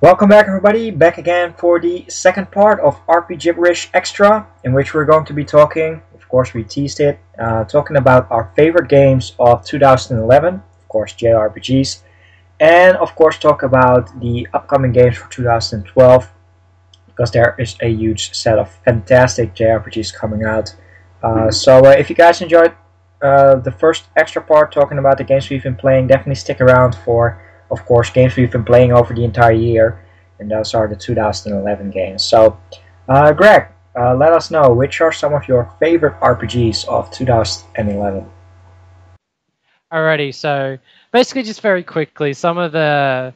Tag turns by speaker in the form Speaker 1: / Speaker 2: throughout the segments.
Speaker 1: Welcome back everybody, back again for the second part of Rpgibberish Extra, in which we're going to be talking, of course we teased it, talking about our favorite games of 2011, of course Jrpgs, and of course talk about the upcoming games for 2012, because there is a huge set of fantastic Jrpgs coming out. So if you guys enjoyed the first extra part talking about the games we've been playing, definitely stick around for, of course, games we've been playing over the entire year, and those are the 2011 games. So, Greg, let us know, which are some of your favorite RPGs of 2011?
Speaker 2: Alrighty, so basically just very quickly, some of the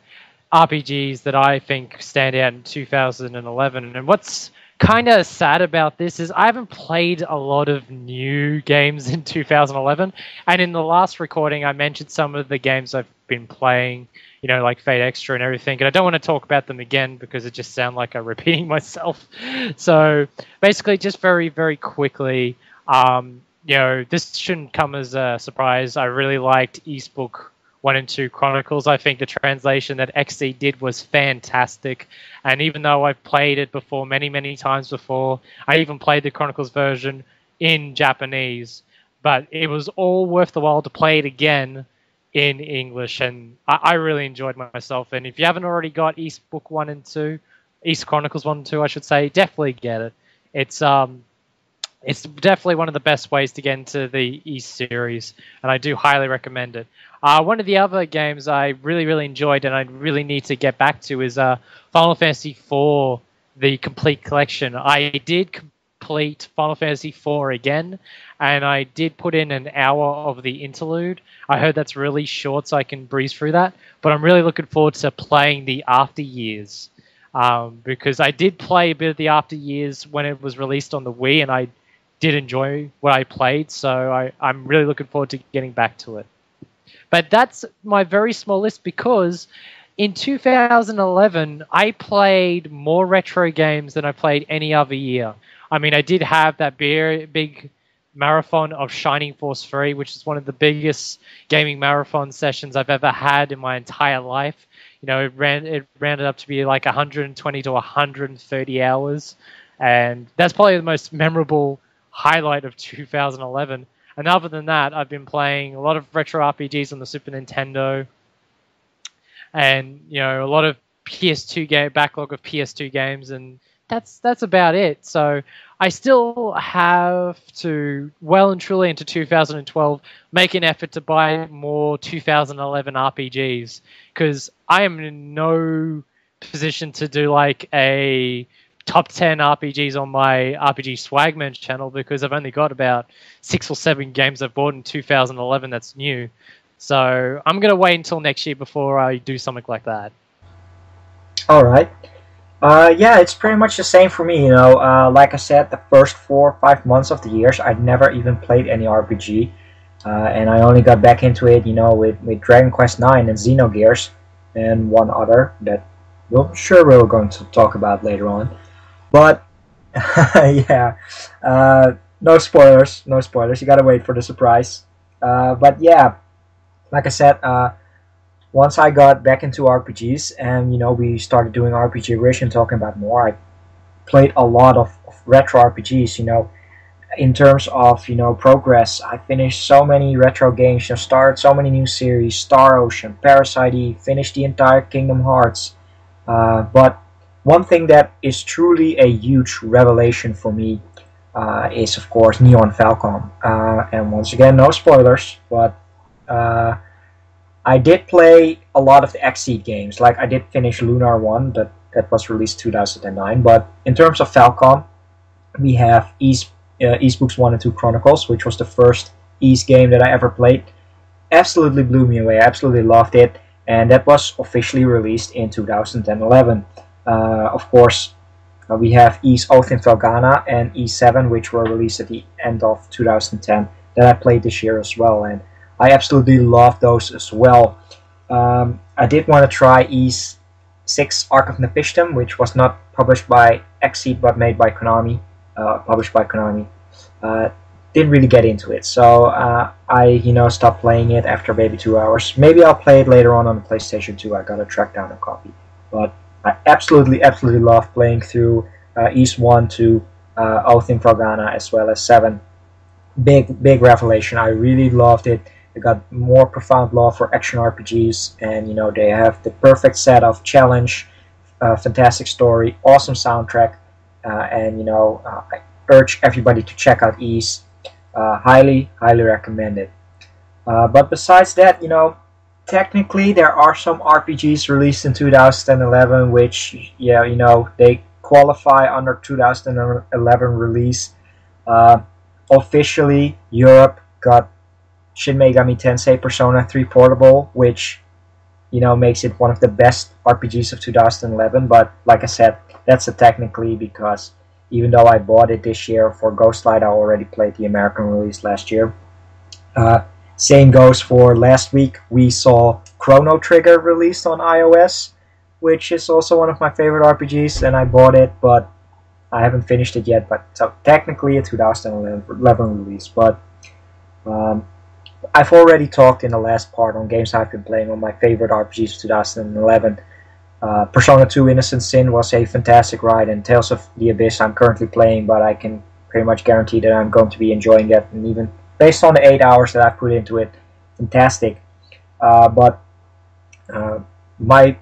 Speaker 2: RPGs that I think stand out in 2011, and what's kind of sad about this is I haven't played a lot of new games in 2011, and in the last recording I mentioned some of the games I've been playing, like Fate Extra and everything, and I don't want to talk about them again because it just sounds like I'm repeating myself. So basically just very, very quickly, this shouldn't come as a surprise. I really liked Eastbook 1 and 2 Chronicles. I think the translation that XC did was fantastic. And even though I've played it before many, many times before, I even played the Chronicles version in Japanese. But it was all worth the while to play it again in English. And I really enjoyed myself. And if you haven't already got Eastbook 1 and 2, East Chronicles 1 and 2, I should say, definitely get it. It's definitely one of the best ways to get into the East series, and I do highly recommend it. One of the other games I really, really enjoyed and I really need to get back to is Final Fantasy IV, the complete collection. I did complete Final Fantasy IV again, and I did put in an hour of the interlude. I heard that's really short, so I can breeze through that, but I'm really looking forward to playing the After Years, because I did play a bit of the After Years when it was released on the Wii, and I did enjoy what I played, so I'm really looking forward to getting back to it. But that's my very small list because in 2011, I played more retro games than I played any other year. I mean, I did have that big marathon of Shining Force 3, which is one of the biggest gaming marathon sessions I've ever had in my entire life. It rounded up to be like 120 to 130 hours, and that's probably the most memorable highlight of 2011. And other than that, I've been playing a lot of retro RPGs on the Super Nintendo, and a lot of backlog of PS2 games, and that's about it. So I still have to, well and truly into 2012, make an effort to buy more 2011 RPGs, because I am in no position to do like a top 10 RPGs on my RPG Swagman channel, because I've only got about 6 or 7 games I've bought in 2011 that's new. So I'm going to wait until next year before I do something like that.
Speaker 1: Alright. Yeah, it's pretty much the same for me, like I said, the first 4 or 5 months of the years, I'd never even played any RPG. And I only got back into it, with Dragon Quest IX and Xenogears, and one other that we're going to talk about later on. But yeah, no spoilers, no spoilers. You gotta wait for the surprise. But yeah, like I said, once I got back into RPGs and we started doing Rpgibberish and talking about more, I played a lot of retro RPGs. In terms of progress, I finished so many retro games. Started so many new series: Star Ocean, Parasite Eve, finished the entire Kingdom Hearts. But one thing that is truly a huge revelation for me is, of course, Neon Falcon. And once again, no spoilers, but I did play a lot of the Xseed games. Like, I did finish Lunar 1, that was released 2009. But in terms of Falcon, we have Eastbooks 1 and 2 Chronicles, which was the first East game that I ever played. Absolutely blew me away. I absolutely loved it. And that was officially released in 2011. Of course, we have Ys Oath in Felghana and E7, which were released at the end of 2010, that I played this year as well, and I absolutely love those as well. I did want to try Ys 6 Ark of Nepishtim, which was not published by Xseed but made by Konami, published by Konami. Didn't really get into it, so I stopped playing it after maybe 2 hours. Maybe I'll play it later on the PlayStation 2. I gotta track down a copy, but I absolutely love playing through East 1 to Oath in Morgana as well as 7. Big revelation. I really loved it. I got more profound love for action RPGs, and you know they have the perfect set of challenge, fantastic story, awesome soundtrack, and you know I urge everybody to check out East. Highly recommend it. But besides that, you know, technically there are some RPGs released in 2011 which, yeah, you know, they qualify under 2011 release. Uh, Officially, Europe got Shin Megami Tensei Persona 3 Portable, which, you know, makes it one of the best RPGs of 2011. But like I said, that's a technically, because even though I bought it this year for Ghostlight, I already played the American release last year. Uh, Same goes for last week. We saw Chrono Trigger released on iOS, which is also one of my favorite RPGs, and I bought it, but I haven't finished it yet. But so technically a 2011 release. But um, I've already talked in the last part on games I've been playing on my favorite RPGs of 2011. Persona 2 Innocent Sin was a fantastic ride, and Tales of the Abyss I'm currently playing, but I can pretty much guarantee that I'm going to be enjoying it, and even based on the 8 hours that I've put into it, fantastic. But my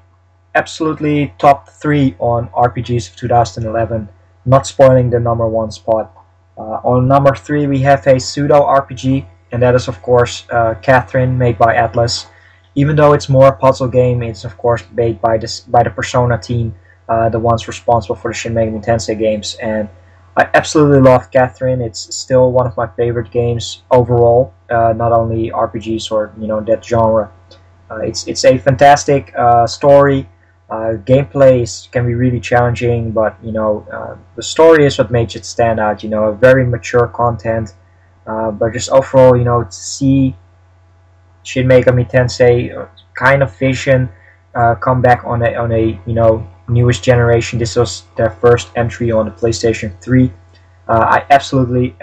Speaker 1: absolutely top 3 on RPGs of 2011, not spoiling the number 1 spot. On number 3 we have a pseudo RPG, and that is of course Catherine, made by Atlas. Even though it's more a puzzle game, it's of course made by the Persona team, the ones responsible for the Shin Megami Tensei games, and I absolutely love Catherine. It's still one of my favorite games overall, not only RPGs or you know that genre. It's a fantastic story. Gameplay can be really challenging, but you know the story is what makes it stand out. You know, a very mature content, but just overall, you know, to see Shin Megami Tensei kind of vision come back on a you know newest generation. This was their first entry on the PlayStation 3. I absolutely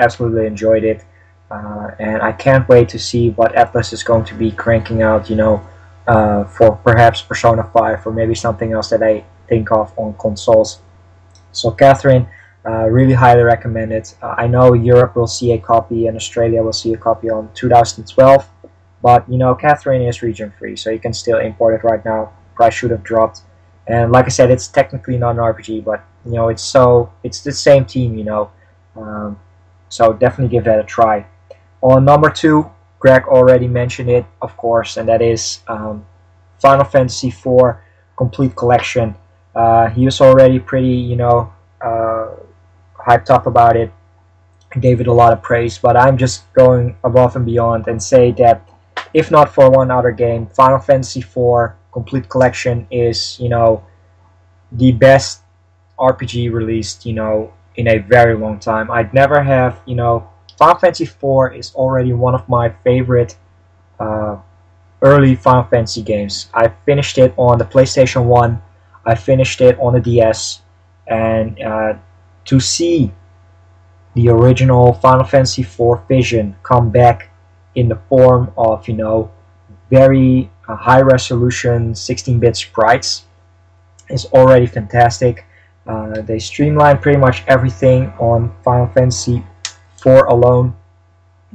Speaker 1: enjoyed it, and I can't wait to see what Atlas is going to be cranking out. You know, for perhaps Persona 5 or maybe something else that I think of on consoles. So Catherine, really highly recommend it. I know Europe will see a copy and Australia will see a copy on 2012. But you know, Catherine is region free, so you can still import it right now. Price should have dropped, and like I said, it's technically not an RPG, but you know, it's the same team, you know. So definitely give that a try. On number 2, Greg already mentioned it, of course, and that is Final Fantasy IV Complete Collection. He was already pretty, you know, hyped up about it. Gave it a lot of praise, but I'm just going above and beyond and say that if not for one other game, Final Fantasy IV Complete Collection is, you know, the best RPG released, you know, in a very long time. I'd never have, you know, Final Fantasy IV is already one of my favorite early Final Fantasy games. I finished it on the PlayStation 1, I finished it on the DS, and to see the original Final Fantasy IV Vision come back in the form of, you know, very high resolution 16-bit sprites is already fantastic. They streamlined pretty much everything on Final Fantasy IV alone,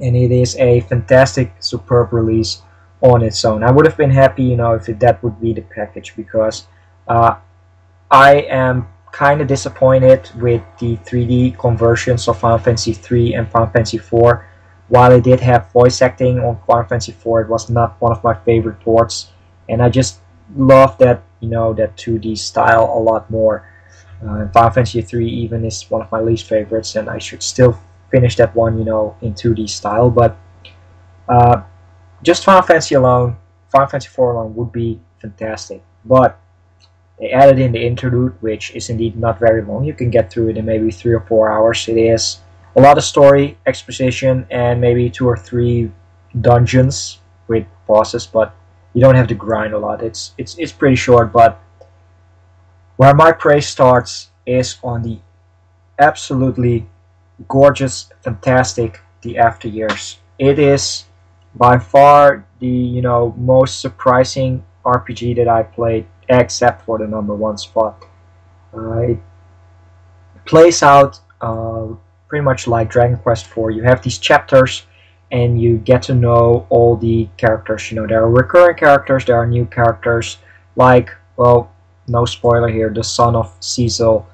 Speaker 1: and it is a fantastic, superb release on its own. I would have been happy, you know, if that would be the package, because I am kind of disappointed with the 3D conversions of Final Fantasy 3 and Final Fantasy 4. While it did have voice acting on Final Fantasy 4, it was not one of my favorite ports, and I just love that, you know, that 2D style a lot more. Final Fantasy 3 even is one of my least favorites, and I should still finish that one, you know, in 2D style. But just Final Fantasy alone, Final Fantasy 4 alone would be fantastic. But they added in the interlude, which is indeed not very long. You can get through it in maybe 3 or 4 hours. It is a lot of story, exposition, and maybe 2 or 3 dungeons with bosses, but you don't have to grind a lot. It's pretty short, but where my praise starts is on the absolutely gorgeous, fantastic The After Years. It is by far the, you know, most surprising RPG that I played except for the number 1 spot. It plays out pretty much like Dragon Quest IV. You have these chapters, and you get to know all the characters. You know, there are recurring characters, there are new characters, like, well, no spoiler here, the son of Cecil.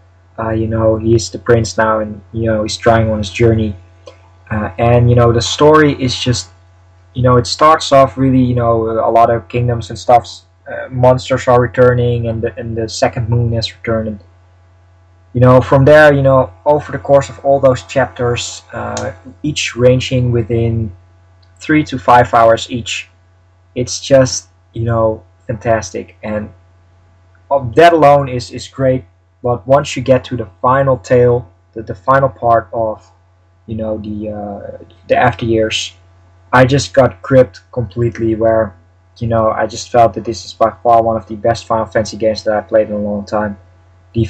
Speaker 1: You know, he's the prince now, and you know he's trying on his journey. And you know, the story is just, you know, it starts off really, you know, a lot of kingdoms and stuff. Monsters are returning, and the second moon has returned. And, you know, from there, you know, over the course of all those chapters, each ranging within 3 to 5 hours each, it's just, you know, fantastic. And that alone is great. But once you get to the final tale, the final part of, you know, the after years, I just got gripped completely. Where, you know, I just felt that this is by far one of the best Final Fantasy games that I've played in a long time. The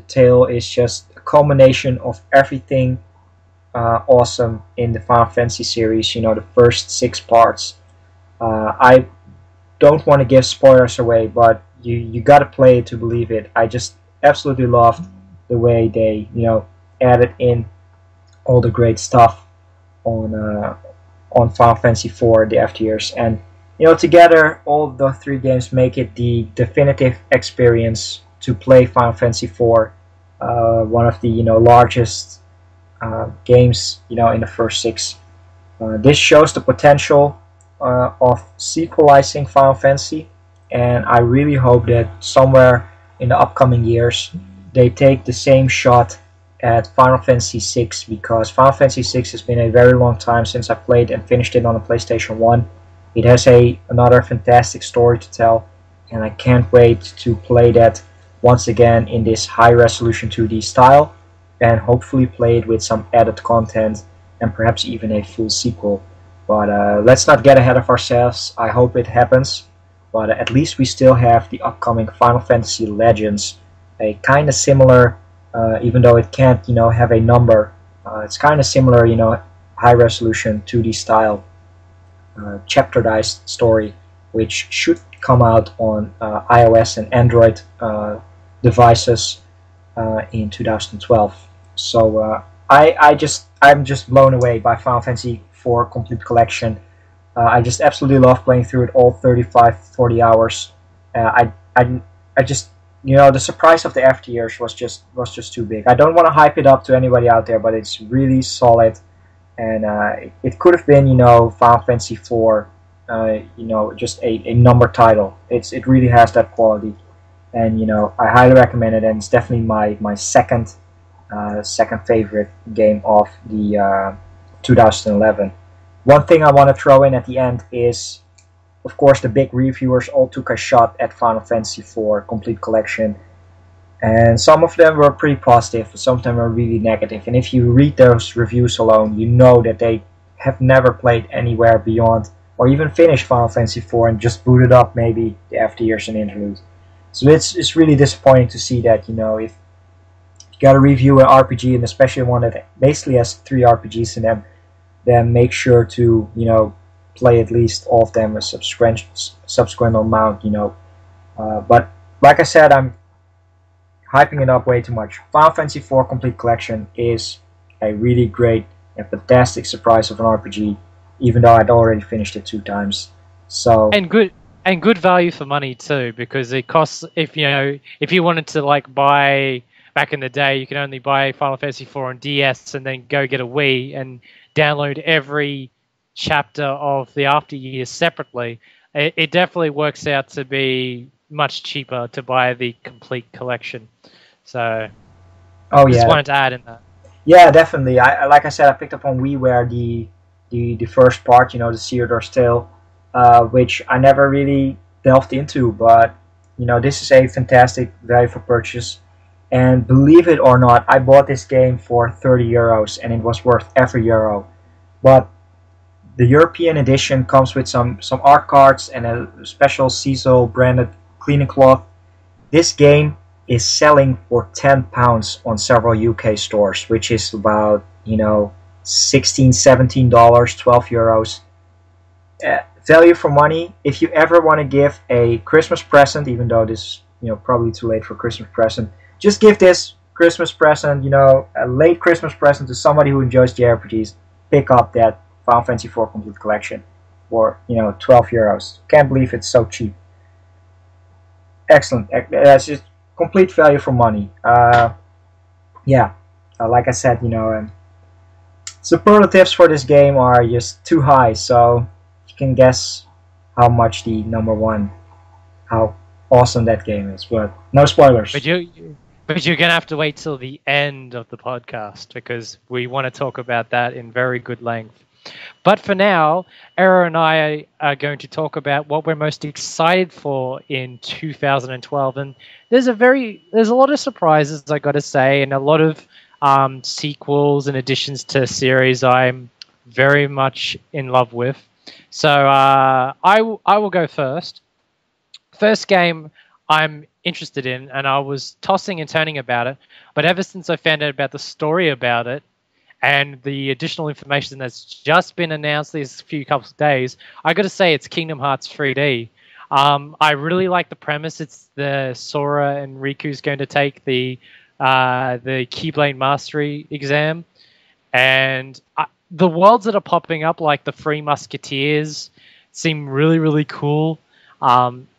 Speaker 1: tale is just a culmination of everything awesome in the Final Fantasy series. You know, the first 6 parts. I don't want to give spoilers away, but you gotta play it to believe it. I just absolutely loved the way they, you know, added in all the great stuff on Final Fantasy IV, the after years, and you know, together all the 3 games make it the definitive experience to play Final Fantasy IV, one of the, you know, largest games, you know, in the first 6. This shows the potential of sequelizing Final Fantasy, and I really hope that somewhere in the upcoming years they take the same shot at Final Fantasy VI, because Final Fantasy VI has been a very long time since I played and finished it on the PlayStation 1. It has another fantastic story to tell, and I can't wait to play that once again in this high-resolution 2D style, and hopefully play it with some added content and perhaps even a full sequel. But let's not get ahead of ourselves. I hope it happens, but at least we still have the upcoming Final Fantasy Legends, a kind of similar, even though it can't, you know, have a number, it's kind of similar, you know, high-resolution 2D style chapterized story, which should come out on iOS and Android devices in 2012. So I'm just blown away by Final Fantasy IV Complete Collection. I just absolutely love playing through it all 35-40 hours. I just, you know, the surprise of the after years was just too big. I don't want to hype it up to anybody out there, but it's really solid, and it could have been, you know, Final Fantasy IV, you know, just a number title. It really has that quality, and you know, I highly recommend it, and it's definitely my second favorite game of the 2011. One thing I want to throw in at the end is, of course, the big reviewers all took a shot at Final Fantasy IV Complete Collection, and some of them were pretty positive, some of them were really negative. And if you read those reviews alone, you know that they have never played anywhere beyond, or even finished Final Fantasy IV and just booted up maybe the after years and interlude. So it's really disappointing to see that, you know, if you got to review an RPG, and especially one that basically has 3 RPGs in them, then make sure to, you know, play at least all of them a subsequent amount, you know. But like I said, I'm hyping it up way too much. Final Fantasy IV Complete Collection is a really great and fantastic surprise of an RPG, even though I'd already finished it 2 times. So
Speaker 2: and good value for money too, because it costs, if you wanted to like buy back in the day, you can only buy Final Fantasy IV on DS and then go get a Wii and download every chapter of the after years separately. It definitely works out to be much cheaper to buy the complete collection. So just wanted to add in that.
Speaker 1: Yeah, definitely. Like I said, I picked up on WiiWare the first part, you know, the Theodore's Tale, which I never really delved into, but you know, this is a fantastic value for purchase. And believe it or not, I bought this game for 30 euros, and it was worth every euro. But the European edition comes with some art cards and a special Cecil branded cleaning cloth. This game is selling for £10 on several UK stores, which is about, you know, $16, $17, 12 euros. value for money. If you ever want to give a Christmas present, even though this probably too late for Christmas present, just give this Christmas present, a late Christmas present to somebody who enjoys JRPGs. Pick up that Final Fantasy IV Complete Collection for 12 euros. Can't believe it's so cheap. Excellent. That's just complete value for money. Yeah, like I said, superlatives for this game are just too high, so you can guess how much the number one, how awesome that game is. But no spoilers.
Speaker 2: But you're gonna have to wait till the end of the podcast because we want to talk about that in very good length. But for now, Era and I are going to talk about what we're most excited for in 2012, and there's a lot of surprises, I got to say, and a lot of sequels and additions to series I'm very much in love with. So I will go first. First game I'm interested in, and I was tossing and turning about it, but ever since I found out about the story about it and the additional information that's just been announced these few couple of days, I got to say it's Kingdom Hearts 3D. I really like the premise. It's the Sora and Riku's going to take the Keyblade Mastery exam, and the worlds that are popping up, like the Three Musketeers, seem really, really cool.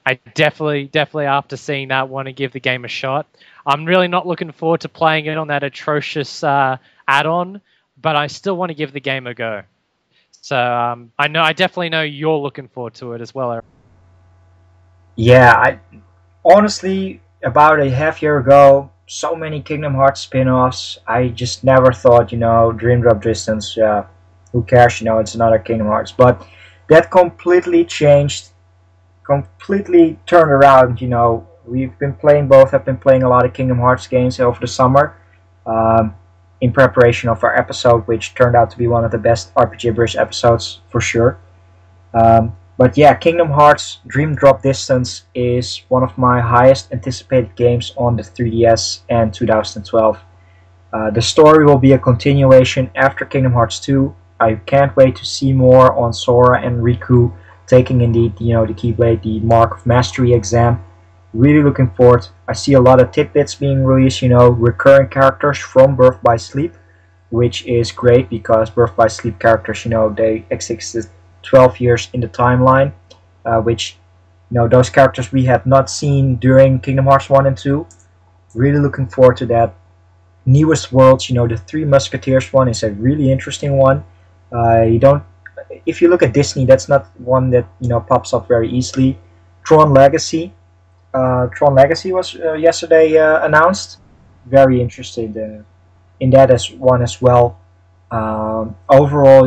Speaker 2: I definitely after seeing that want to give the game a shot. I'm really not looking forward to playing it on that atrocious add-on, but I still want to give the game a go. So I definitely know you're looking forward to it as well, Eric.
Speaker 1: Yeah, I honestly, about a half year ago, so many Kingdom Hearts spin-offs. I just never thought, Dream Drop Distance, who cares, it's another Kingdom Hearts. But that completely changed, completely turned around, We've been playing both, have been playing a lot of Kingdom Hearts games over the summer, in preparation of our episode, which turned out to be one of the best Rpgibberish episodes for sure. But yeah, Kingdom Hearts Dream Drop Distance is one of my highest anticipated games on the 3DS and 2012. The story will be a continuation after Kingdom Hearts 2. I can't wait to see more on Sora and Riku taking indeed, the Keyblade, the Mark of Mastery exam. Really looking forward. I see a lot of tidbits being released, recurring characters from Birth by Sleep, which is great because Birth by Sleep characters, they existed 12 years in the timeline, which, those characters we had not seen during Kingdom Hearts 1 and 2. Really looking forward to that. Newest worlds, the Three Musketeers one is a really interesting one. If you look at Disney, that's not one that, pops up very easily. Tron Legacy was yesterday announced. Very interested in that as one as well. Overall,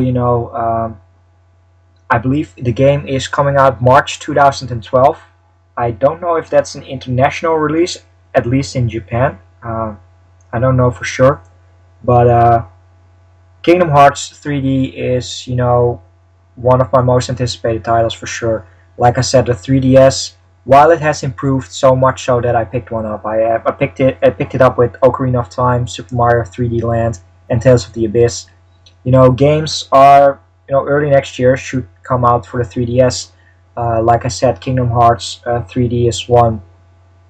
Speaker 1: I believe the game is coming out March 2012. I don't know if that's an international release, at least in Japan. I don't know for sure. But Kingdom Hearts 3D is, one of my most anticipated titles for sure. Like I said, the 3DS, while it has improved so much so that I picked one up. I picked it up with Ocarina of Time, Super Mario 3D Land, and Tales of the Abyss. Games are, early next year should come out for the 3DS. Like I said, Kingdom Hearts 3D is one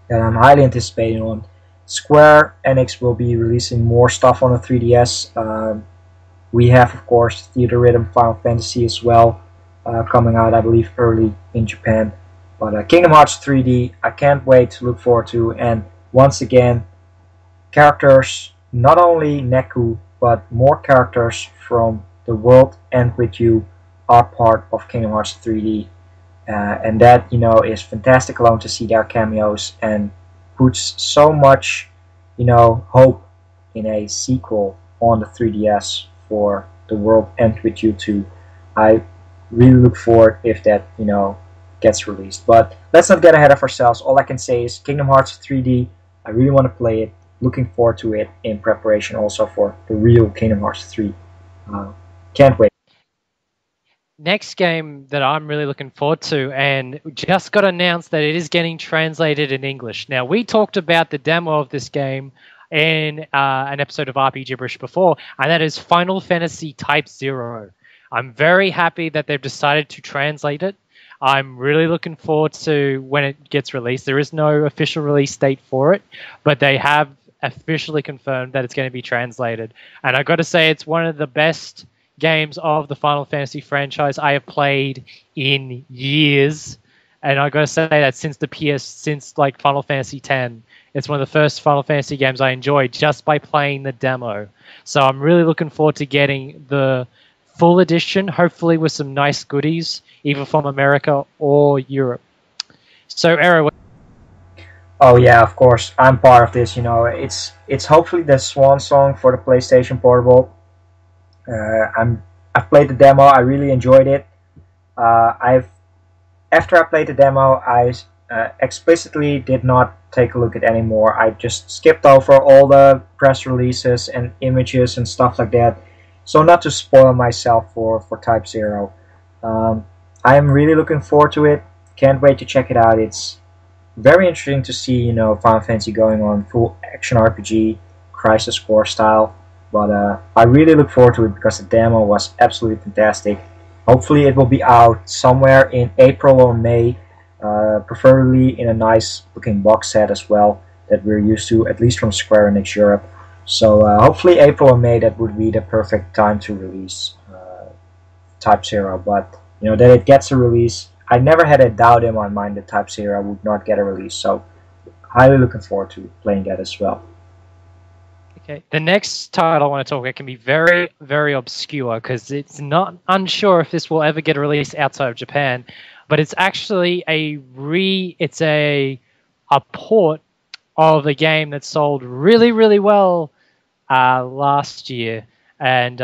Speaker 1: that I'm highly anticipating on. Square Enix will be releasing more stuff on the 3DS. We have, of course, Theater Rhythm Final Fantasy as well, coming out, I believe, early in Japan. But Kingdom Hearts 3D, I can't wait to look forward to. And once again, characters, not only Neku, but more characters from The World End With You are part of Kingdom Hearts 3D. And that, is fantastic alone to see their cameos and puts so much, hope in a sequel on the 3DS for The World End With You 2. I really look forward if that, gets released. But let's not get ahead of ourselves. All I can say is Kingdom Hearts 3D, I really want to play it. Looking forward to it in preparation also for the real Kingdom Hearts 3. Can't wait.
Speaker 2: Next game that I'm really looking forward to, and just got announced that it is getting translated in English. Now, we talked about the demo of this game in an episode of Rpgibberish before, and that is Final Fantasy Type 0. I'm very happy that they've decided to translate it. I'm really looking forward to when it gets released. There is no official release date for it, but they have officially confirmed that it's going to be translated. And I've got to say, it's one of the best games of the Final Fantasy franchise I have played in years. And I've got to say that since like Final Fantasy X, it's one of the first Final Fantasy games I enjoyed just by playing the demo. So I'm really looking forward to getting the full edition, hopefully with some nice goodies, either from America or Europe. So, Arrow.
Speaker 1: Oh yeah, of course. I'm part of this. You know, it's hopefully the swan song for the PlayStation Portable. I've played the demo. I really enjoyed it. I've After I played the demo, I explicitly did not take a look at anymore. I just skipped over all the press releases and images and stuff like that, so not to spoil myself for Type 0. I'm really looking forward to it. Can't wait to check it out. It's very interesting to see, you know, Final Fantasy going on full action RPG, Crisis Core style. But I really look forward to it because the demo was absolutely fantastic. Hopefully it will be out somewhere in April or May, preferably in a nice looking box set as well that we're used to, at least from Square Enix Europe. So hopefully April or May, that would be the perfect time to release Type 0. But you know, that it gets a release, I never had a doubt in my mind that Type 0 would not get a release. So highly looking forward to playing that as well.
Speaker 2: Okay. The next title I want to talk about can be very, very obscure because it's not unsure if this will ever get a release outside of Japan, but it's actually it's a port of a game that sold really, really well last year, and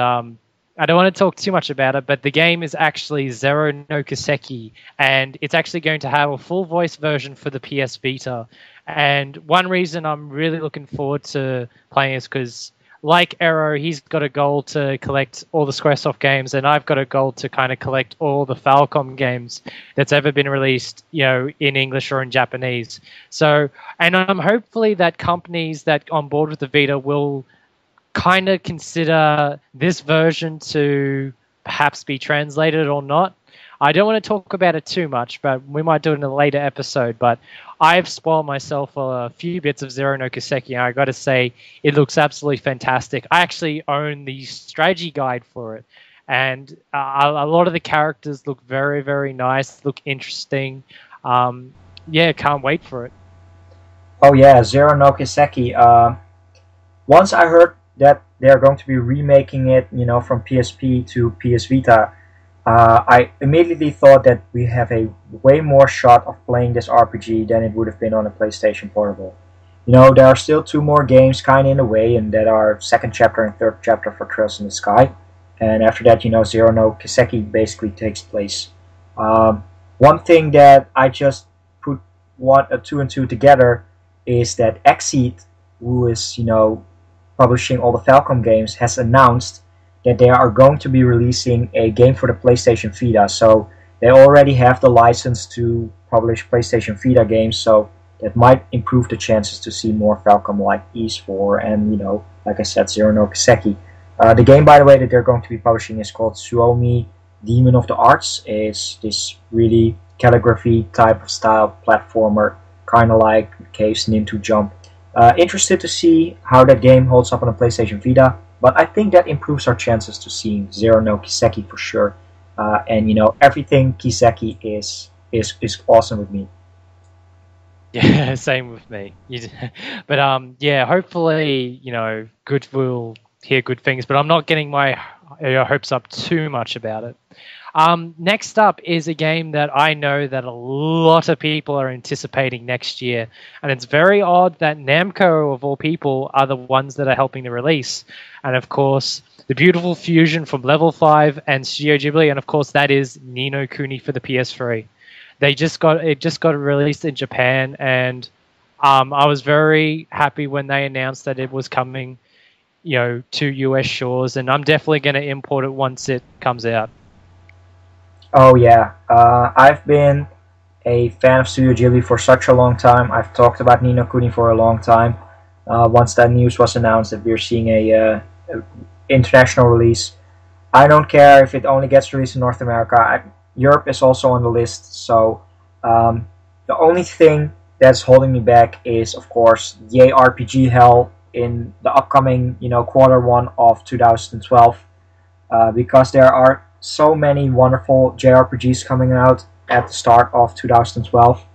Speaker 2: I don't want to talk too much about it, but the game is actually Zero no Kiseki, and it's actually going to have a full voice version for the PS Vita. And one reason I'm really looking forward to playing is because, like Arrow, he's got a goal to collect all the Squaresoft games, and I've got a goal to kind of collect all the Falcom games that's ever been released, you know, in English or in Japanese. So, and I'm hopefully that companies that on board with the Vita will kind of consider this version to perhaps be translated or not. I don't want to talk about it too much, but we might do it in a later episode. But I've spoiled myself a few bits of Zero no Kiseki, and I got to say, it looks absolutely fantastic. I actually own the strategy guide for it, and a lot of the characters look very, very nice, look interesting. Yeah, can't wait for it.
Speaker 1: Oh yeah, Zero no Kiseki. Once I heard that they're going to be remaking it, you know, from PSP to PS Vita, I immediately thought that we have a way more shot of playing this RPG than it would have been on a PlayStation Portable. You know, there are still two more games kind of in the way, and that are second chapter and third chapter for Trails in the Sky. And after that, you know, Zero no Kiseki basically takes place. One thing that I just put two and two together is that Exceed, who is, you know, publishing all the Falcom games, has announced that they are going to be releasing a game for the PlayStation Vita. So they already have the license to publish PlayStation Vita games, so that might improve the chances to see more Falcom like Ys 4 and, you know, like I said, Zero no Kiseki. The game, by the way, that they're going to be publishing is called Suomi Demon of the Arts. It's this really calligraphy type of style platformer, kind of like Cave's Ninja Jump. Interested to see how that game holds up on a PlayStation Vita, but I think that improves our chances to seeing Zero no Kiseki for sure. And you know, everything Kiseki is awesome with me.
Speaker 2: Yeah, same with me. But yeah, hopefully, you know, we'll hear good things. But I'm not getting my hopes up too much about it. Next up is a game that I know that a lot of people are anticipating next year, and it's very odd that Namco, of all people, are the ones that are helping the release. And of course, the beautiful fusion from Level 5 and Studio Ghibli, and of course that is Ni no Kuni for the PS3. It just got released in Japan, and I was very happy when they announced that it was coming, you know, to US shores, and I'm definitely going to import it once it comes out.
Speaker 1: Oh yeah, I've been a fan of Studio Ghibli for such a long time. I've talked about Ni no Kuni for a long time. Once that news was announced that we're seeing a international release, I don't care if it only gets released in North America. Europe is also on the list, so the only thing that's holding me back is, of course, Jrpg hell in the upcoming, quarter one of 2012, because there are so many wonderful JRPGs coming out at the start of 2012.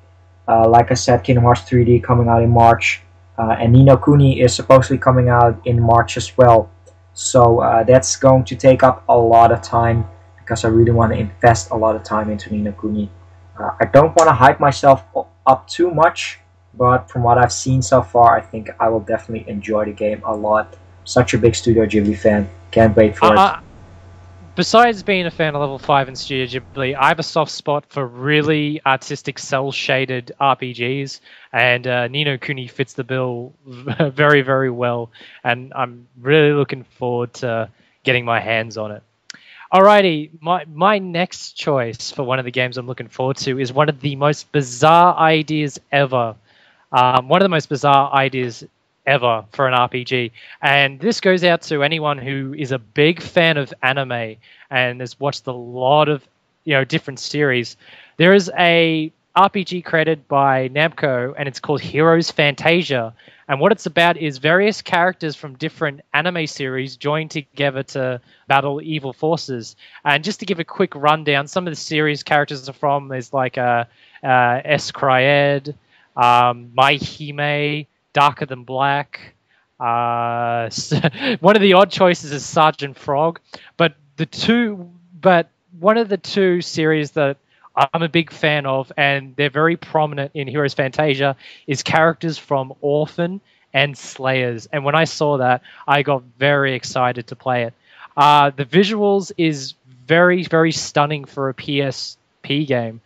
Speaker 1: Like I said, Kingdom Hearts 3D coming out in March, and Ni no Kuni is supposedly coming out in March as well. So that's going to take up a lot of time because I really want to invest a lot of time into Ni no Kuni. I don't want to hype myself up too much, but from what I've seen so far, I think I will definitely enjoy the game a lot. Such a big Studio Ghibli fan. Can't wait for it.
Speaker 2: Besides being a fan of Level 5 and Studio Ghibli, I have a soft spot for really artistic, cel-shaded RPGs, and Ni no Kuni fits the bill very, very well, and I'm really looking forward to getting my hands on it. Alrighty, my next choice for one of the games I'm looking forward to is one of the most bizarre ideas ever. One of the most bizarre ideas ever for an RPG. And this goes out to anyone who is a big fan of anime and has watched a lot of different series. There is a RPG created by Namco, and it's called Heroes Fantasia. And what it's about is various characters from different anime series joined together to battle evil forces. And just to give a quick rundown, some of the series characters are from is like S. Cryed, My Hime, Darker Than Black. One of the odd choices is Sergeant Frog, but one of the two series that I'm a big fan of, and they're very prominent in Heroes Fantasia, is characters from Orphan and Slayers. And when I saw that, I got very excited to play it. The visuals is very, very stunning for a PSP game.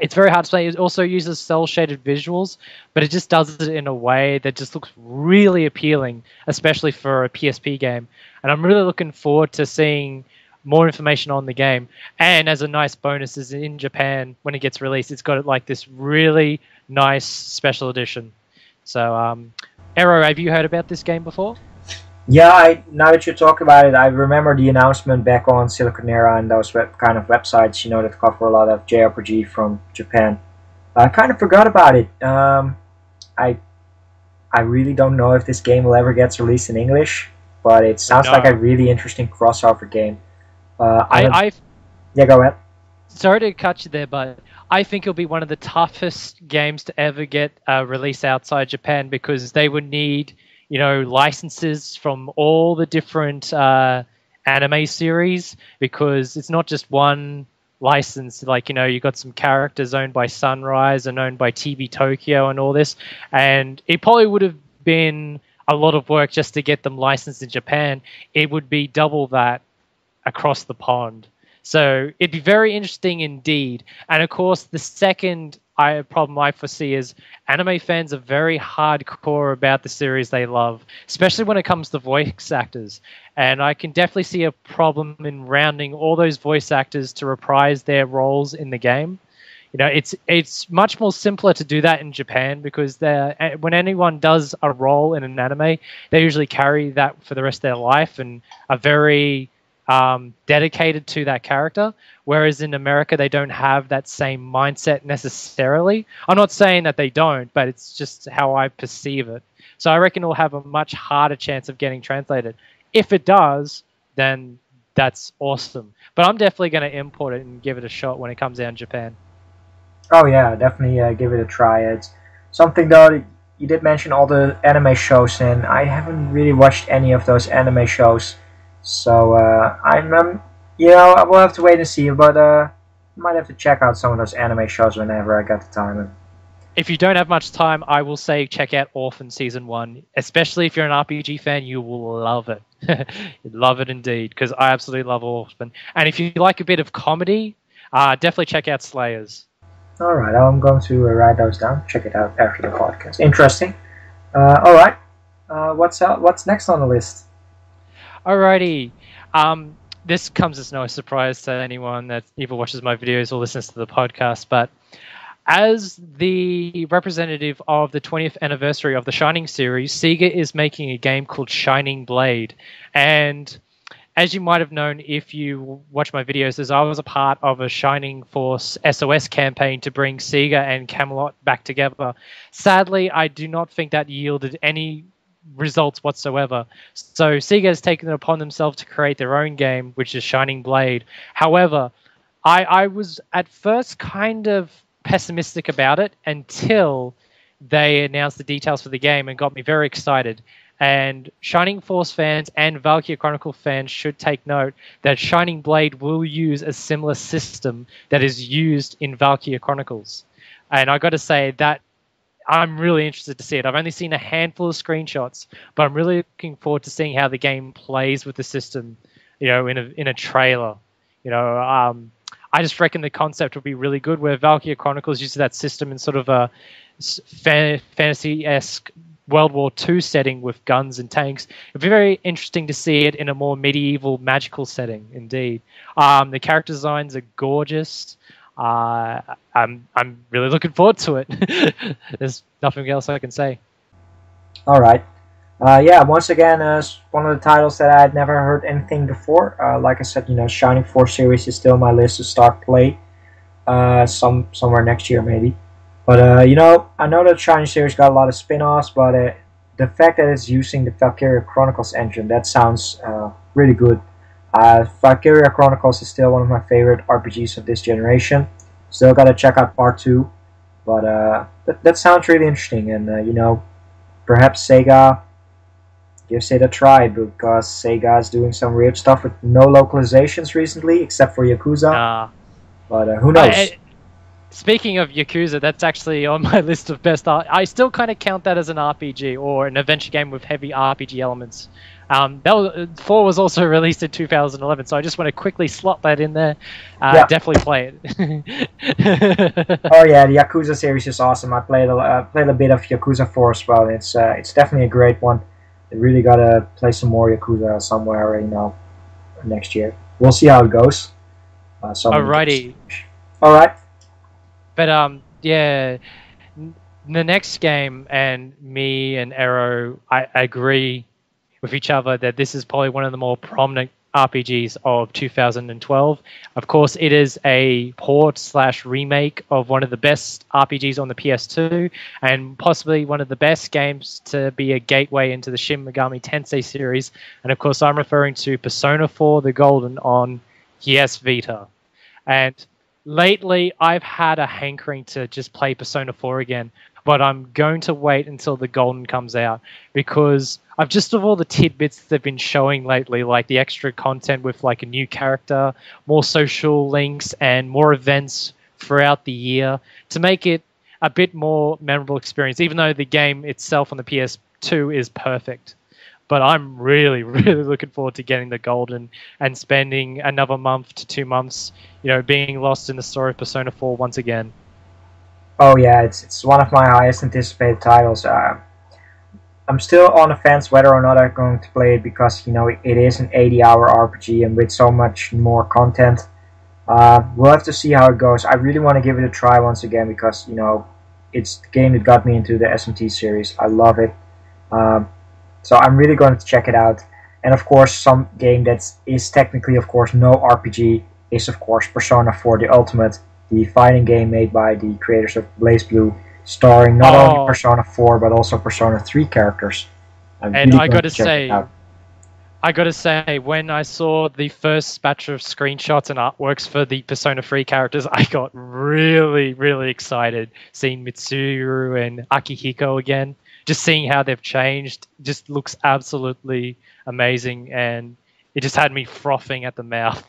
Speaker 2: It's very hard to play. It also uses cel-shaded visuals, but it just does it in a way that just looks really appealing, especially for a PSP game. And I'm really looking forward to seeing more information on the game. And as a nice bonus, is in Japan, when it gets released, it's got like this really nice special edition. So, Ero, have you heard about this game before?
Speaker 1: Yeah, now that you talk about it, I remember the announcement back on Siliconera and those kind of websites, that cover a lot of JRPG from Japan. I kind of forgot about it. I really don't know if this game will ever get released in English, but it sounds like a really interesting crossover game. Yeah, go ahead.
Speaker 2: Sorry to cut you there, but I think it'll be one of the toughest games to ever get released outside Japan, because they would need licenses from all the different anime series, because it's not just one license. Like, you got some characters owned by Sunrise and owned by TB Tokyo and all this, and it probably would have been a lot of work just to get them licensed in Japan. It would be double that across the pond. So it'd be very interesting indeed. And of course, the second problem I foresee is anime fans are very hardcore about the series they love, especially when it comes to voice actors. And I can definitely see a problem in rounding all those voice actors to reprise their roles in the game. It's much more simpler to do that in Japan, because when anyone does a role in an anime, they usually carry that for the rest of their life and are very dedicated to that character, whereas in America they don't have that same mindset necessarily. I'm not saying that they don't, but it's just how I perceive it. So I reckon it'll have a much harder chance of getting translated. If it does, then that's awesome. But I'm definitely going to import it and give it a shot when it comes out in Japan.
Speaker 1: Oh yeah, definitely give it a try. It's something though. You did mention all the anime shows, and I haven't really watched any of those anime shows. So I will have to wait and see, but I might have to check out some of those anime shows whenever I got the time.
Speaker 2: If you don't have much time, I will say check out Orphan Season 1. Especially if you're an RPG fan, you will love it. You'd love it indeed, because I absolutely love Orphan. And if you like a bit of comedy, definitely check out Slayers.
Speaker 1: Alright, I'm going to write those down, check it out after the podcast. Interesting. Alright, what's next on the list?
Speaker 2: Alrighty. This comes as no surprise to anyone that either watches my videos or listens to the podcast, but as the representative of the 20th anniversary of the Shining series, Sega is making a game called Shining Blade. And as you might have known if you watch my videos, is I was a part of a Shining Force SOS campaign to bring Sega and Camelot back together. Sadly, I do not think that yielded any results whatsoever. So Sega has taken it upon themselves to create their own game, which is Shining Blade. However, I was at first kind of pessimistic about it until they announced the details for the game and got me very excited. And Shining Force fans and Valkyria Chronicle fans should take note that Shining Blade will use a similar system that is used in Valkyria Chronicles. And I got to say that I'm really interested to see it. I've only seen a handful of screenshots, but I'm really looking forward to seeing how the game plays with the system, in a trailer. I just reckon the concept would be really good, where Valkyria Chronicles uses that system in sort of a fantasy-esque World War II setting with guns and tanks. It'd be very interesting to see it in a more medieval, magical setting, indeed. The character designs are gorgeous. I'm really looking forward to it. There's nothing else I can say.
Speaker 1: All right. Yeah, once again, one of the titles that I had never heard anything before. Like I said, Shining Force series is still on my list to start play. Somewhere next year maybe. But I know that Shining series got a lot of spin-offs, but the fact that it's using the Valkyria Chronicles engine, that sounds really good. Valkyria Chronicles is still one of my favorite RPGs of this generation. Still gotta check out part 2, but that sounds really interesting, and perhaps Sega gives it a try, because Sega is doing some weird stuff with no localizations recently, except for Yakuza. But who knows?
Speaker 2: Speaking of Yakuza, that's actually on my list of best art. I still kind of count that as an RPG or an adventure game with heavy RPG elements. 4 was also released in 2011, so I just want to quickly slot that in there. Definitely play it.
Speaker 1: Oh yeah, the Yakuza series is awesome. I played a bit of Yakuza 4 as well. It's definitely a great one. You really gotta play some more Yakuza somewhere, next year. We'll see how it goes.
Speaker 2: Alrighty.
Speaker 1: All right.
Speaker 2: But the next game, and me and Arrow, I agree with each other that this is probably one of the more prominent RPGs of 2012. Of course, it is a port/remake of one of the best RPGs on the PS2, and possibly one of the best games to be a gateway into the Shin Megami Tensei series. And of course, I'm referring to Persona 4 The Golden on PS Vita. And lately, I've had a hankering to just play Persona 4 again, but I'm going to wait until the Golden comes out, because I've just of all the tidbits they've been showing lately, like the extra content with like a new character, more social links, and more events throughout the year to make it a bit more memorable experience, even though the game itself on the PS2 is perfect. But I'm really, really looking forward to getting the Golden and spending another month to 2 months, being lost in the story of Persona 4 once again.
Speaker 1: Oh yeah, it's one of my highest anticipated titles. I'm still on the fence whether or not I'm going to play it, because it is an 80-hour RPG, and with so much more content, we'll have to see how it goes. I really want to give it a try once again, because it's the game that got me into the SMT series. I love it. So I'm really going to check it out. And of course, some game that is technically, of course, no RPG is, of course, Persona 4 The Ultimate, the fighting game made by the creators of BlazBlue, starring not only Persona 4 but also Persona 3 characters.
Speaker 2: And I gotta say, when I saw the first batch of screenshots and artworks for the Persona 3 characters, I got really, really excited seeing Mitsuru and Akihiko again. Just seeing how they've changed just looks absolutely amazing, and it just had me frothing at the mouth,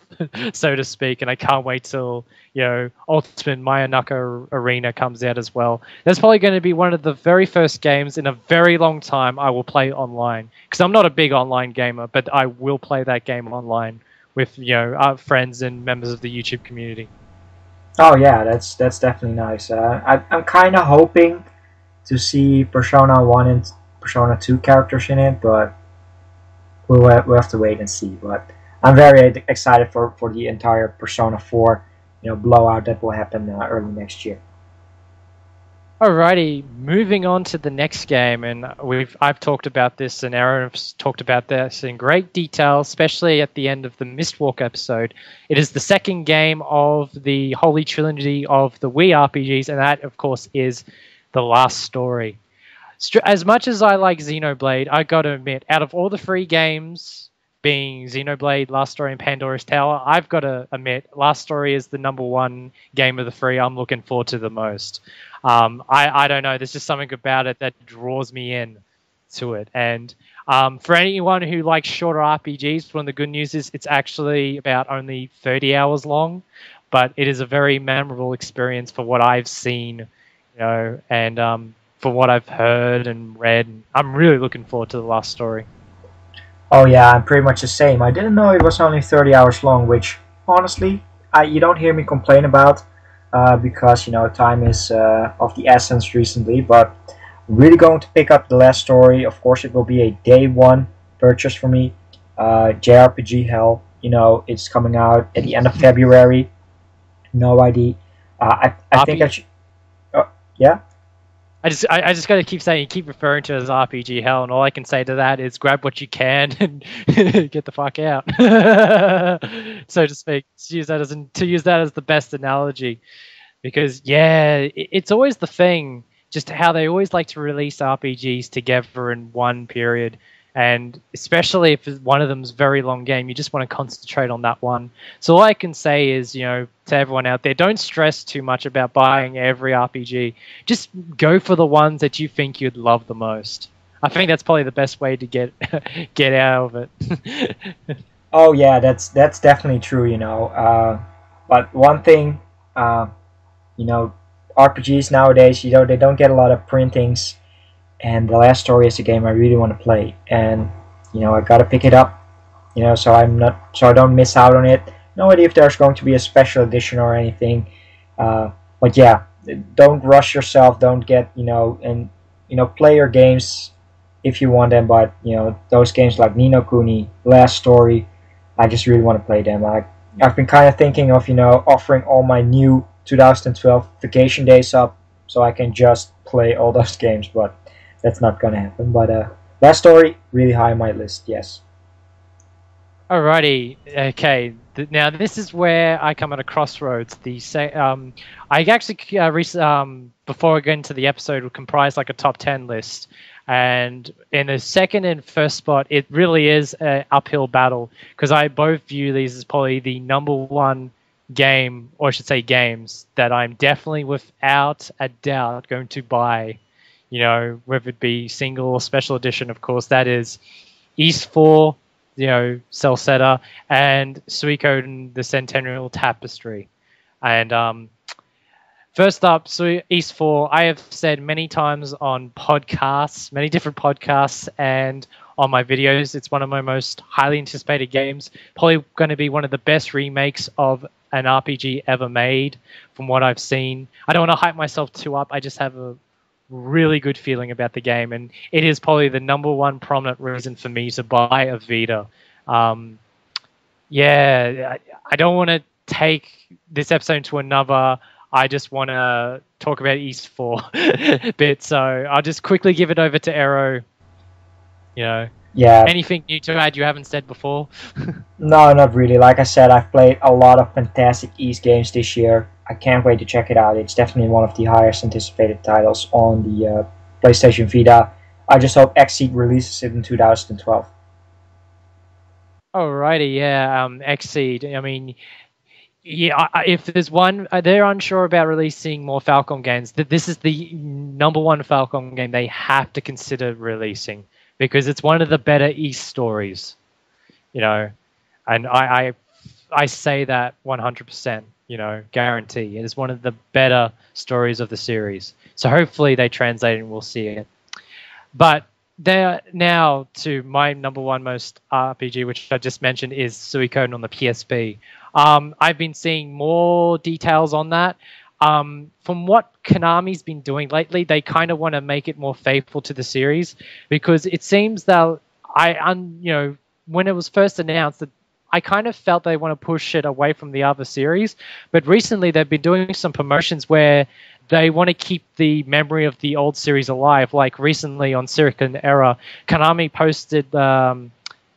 Speaker 2: so to speak. And I can't wait till Ultimate Mayanaka Arena comes out as well. That's probably going to be one of the very first games in a very long time I will play online, because I'm not a big online gamer, but I will play that game online with our friends and members of the YouTube community.
Speaker 1: Oh yeah, that's definitely nice. I'm kind of hoping to see Persona 1 and Persona 2 characters in it, but we'll have to wait and see. But I'm very excited for the entire Persona 4 blowout that will happen early next year.
Speaker 2: Alrighty, moving on to the next game, and I've talked about this, and Aaron's talked about this in great detail, especially at the end of the Mistwalk episode. It is the second game of the Holy Trinity of the Wii RPGs, and that, of course, is The Last Story. As much as I like Xenoblade, I gotta admit, out of all the free games, being Xenoblade, Last Story, and Pandora's Tower, I've gotta admit, Last Story is the number one game of the free I'm looking forward to the most. I don't know, there's just something about it that draws me in to it. And for anyone who likes shorter RPGs, one of the good news is it's actually about only 30 hours long, but it is a very memorable experience for what I've seen, and for what I've heard and read. I'm really looking forward to The Last Story.
Speaker 1: Oh yeah, I'm pretty much the same. I didn't know it was only 30 hours long, which honestly, you don't hear me complain about because time is of the essence recently. But really going to pick up The Last Story. Of course, it will be a day one purchase for me. Jrpg hell, it's coming out at the end of February. No idea. I think I should. Yeah.
Speaker 2: I just gotta keep saying, you keep referring to it as RPG hell, and all I can say to that is grab what you can and get the fuck out, so to speak. To use that as the best analogy, because it's always the thing, just how they always like to release RPGs together in one period, and especially if one of them's a very long game, you just want to concentrate on that one. So all I can say is, to everyone out there, don't stress too much about buying every RPG. Just go for the ones that you think you'd love the most. I think that's probably the best way to get out of it.
Speaker 1: Oh yeah, that's definitely true. But one thing, RPGs nowadays, they don't get a lot of printings, and The Last Story is a game I really want to play, and I gotta pick it up, so I don't miss out on it. No idea if there's going to be a special edition or anything, but yeah, don't rush yourself. Don't get and play your games if you want them, but those games like Ni no Kuni, Last Story, I just really want to play them. I've been kind of thinking of offering all my new 2012 vacation days up so I can just play all those games, but that's not gonna happen. But Last Story, really high on my list, yes.
Speaker 2: Alrighty, okay. Now this is where I come at a crossroads. I actually before I get into the episode, would comprise like a top 10 list, and in the second and first spot, it really is an uphill battle because I both view these as probably the number one game, or I should say games, that I'm definitely without a doubt going to buy. Whether it be single or special edition, of course, that is East 4, Celceta, and Suikoden, the Centennial Tapestry. And first up, East 4, I have said many times on podcasts, many different podcasts, and on my videos, it's one of my most highly anticipated games. Probably going to be one of the best remakes of an RPG ever made, from what I've seen. I don't want to hype myself too up. I just have a really good feeling about the game, and it is probably the number one prominent reason for me to buy a Vita. I don't want to take this episode to another. I just want to talk about East 4 bit, so I'll just quickly give it over to Aero.
Speaker 1: Yeah.
Speaker 2: Anything new to add you haven't said before?
Speaker 1: No, not really. Like I said, I've played a lot of fantastic East games this year. I can't wait to check it out. It's definitely one of the highest anticipated titles on the PlayStation Vita. I just hope Xseed releases it in 2012.
Speaker 2: Alrighty, yeah, Xseed. I mean, if there's one, they're unsure about releasing more Falcom games. This is the number one Falcom game they have to consider releasing because it's one of the better East stories, and I say that 100%. Guarantee. It is one of the better stories of the series. So hopefully they translate and we'll see it. But now to my number one most RPG, which I just mentioned, is Suikoden on the PSP. I've been seeing more details on that. From what Konami's been doing lately, they kind of want to make it more faithful to the series because it seems that when it was first announced that I kind of felt they want to push it away from the other series, but recently they've been doing some promotions where they want to keep the memory of the old series alive. Like recently on Suikoden Era, Konami posted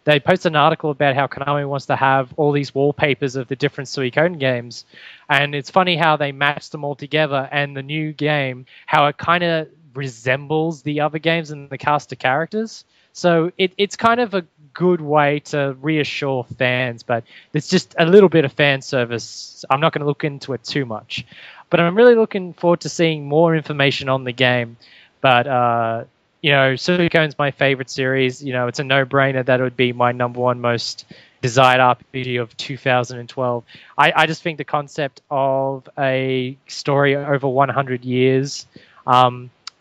Speaker 2: they posted an article about how Konami wants to have all these wallpapers of the different Suikoden games, and it's funny how they matched them all together. And the new game, how it kind of resembles the other games and the cast of characters. So it's kind of a good way to reassure fans, but it's just a little bit of fan service. I'm not going to look into it too much, but I'm really looking forward to seeing more information on the game. But Suikoden's my favorite series. It's a no-brainer that it would be my #1 most desired RPG of 2012. I just think the concept of a story over 100 years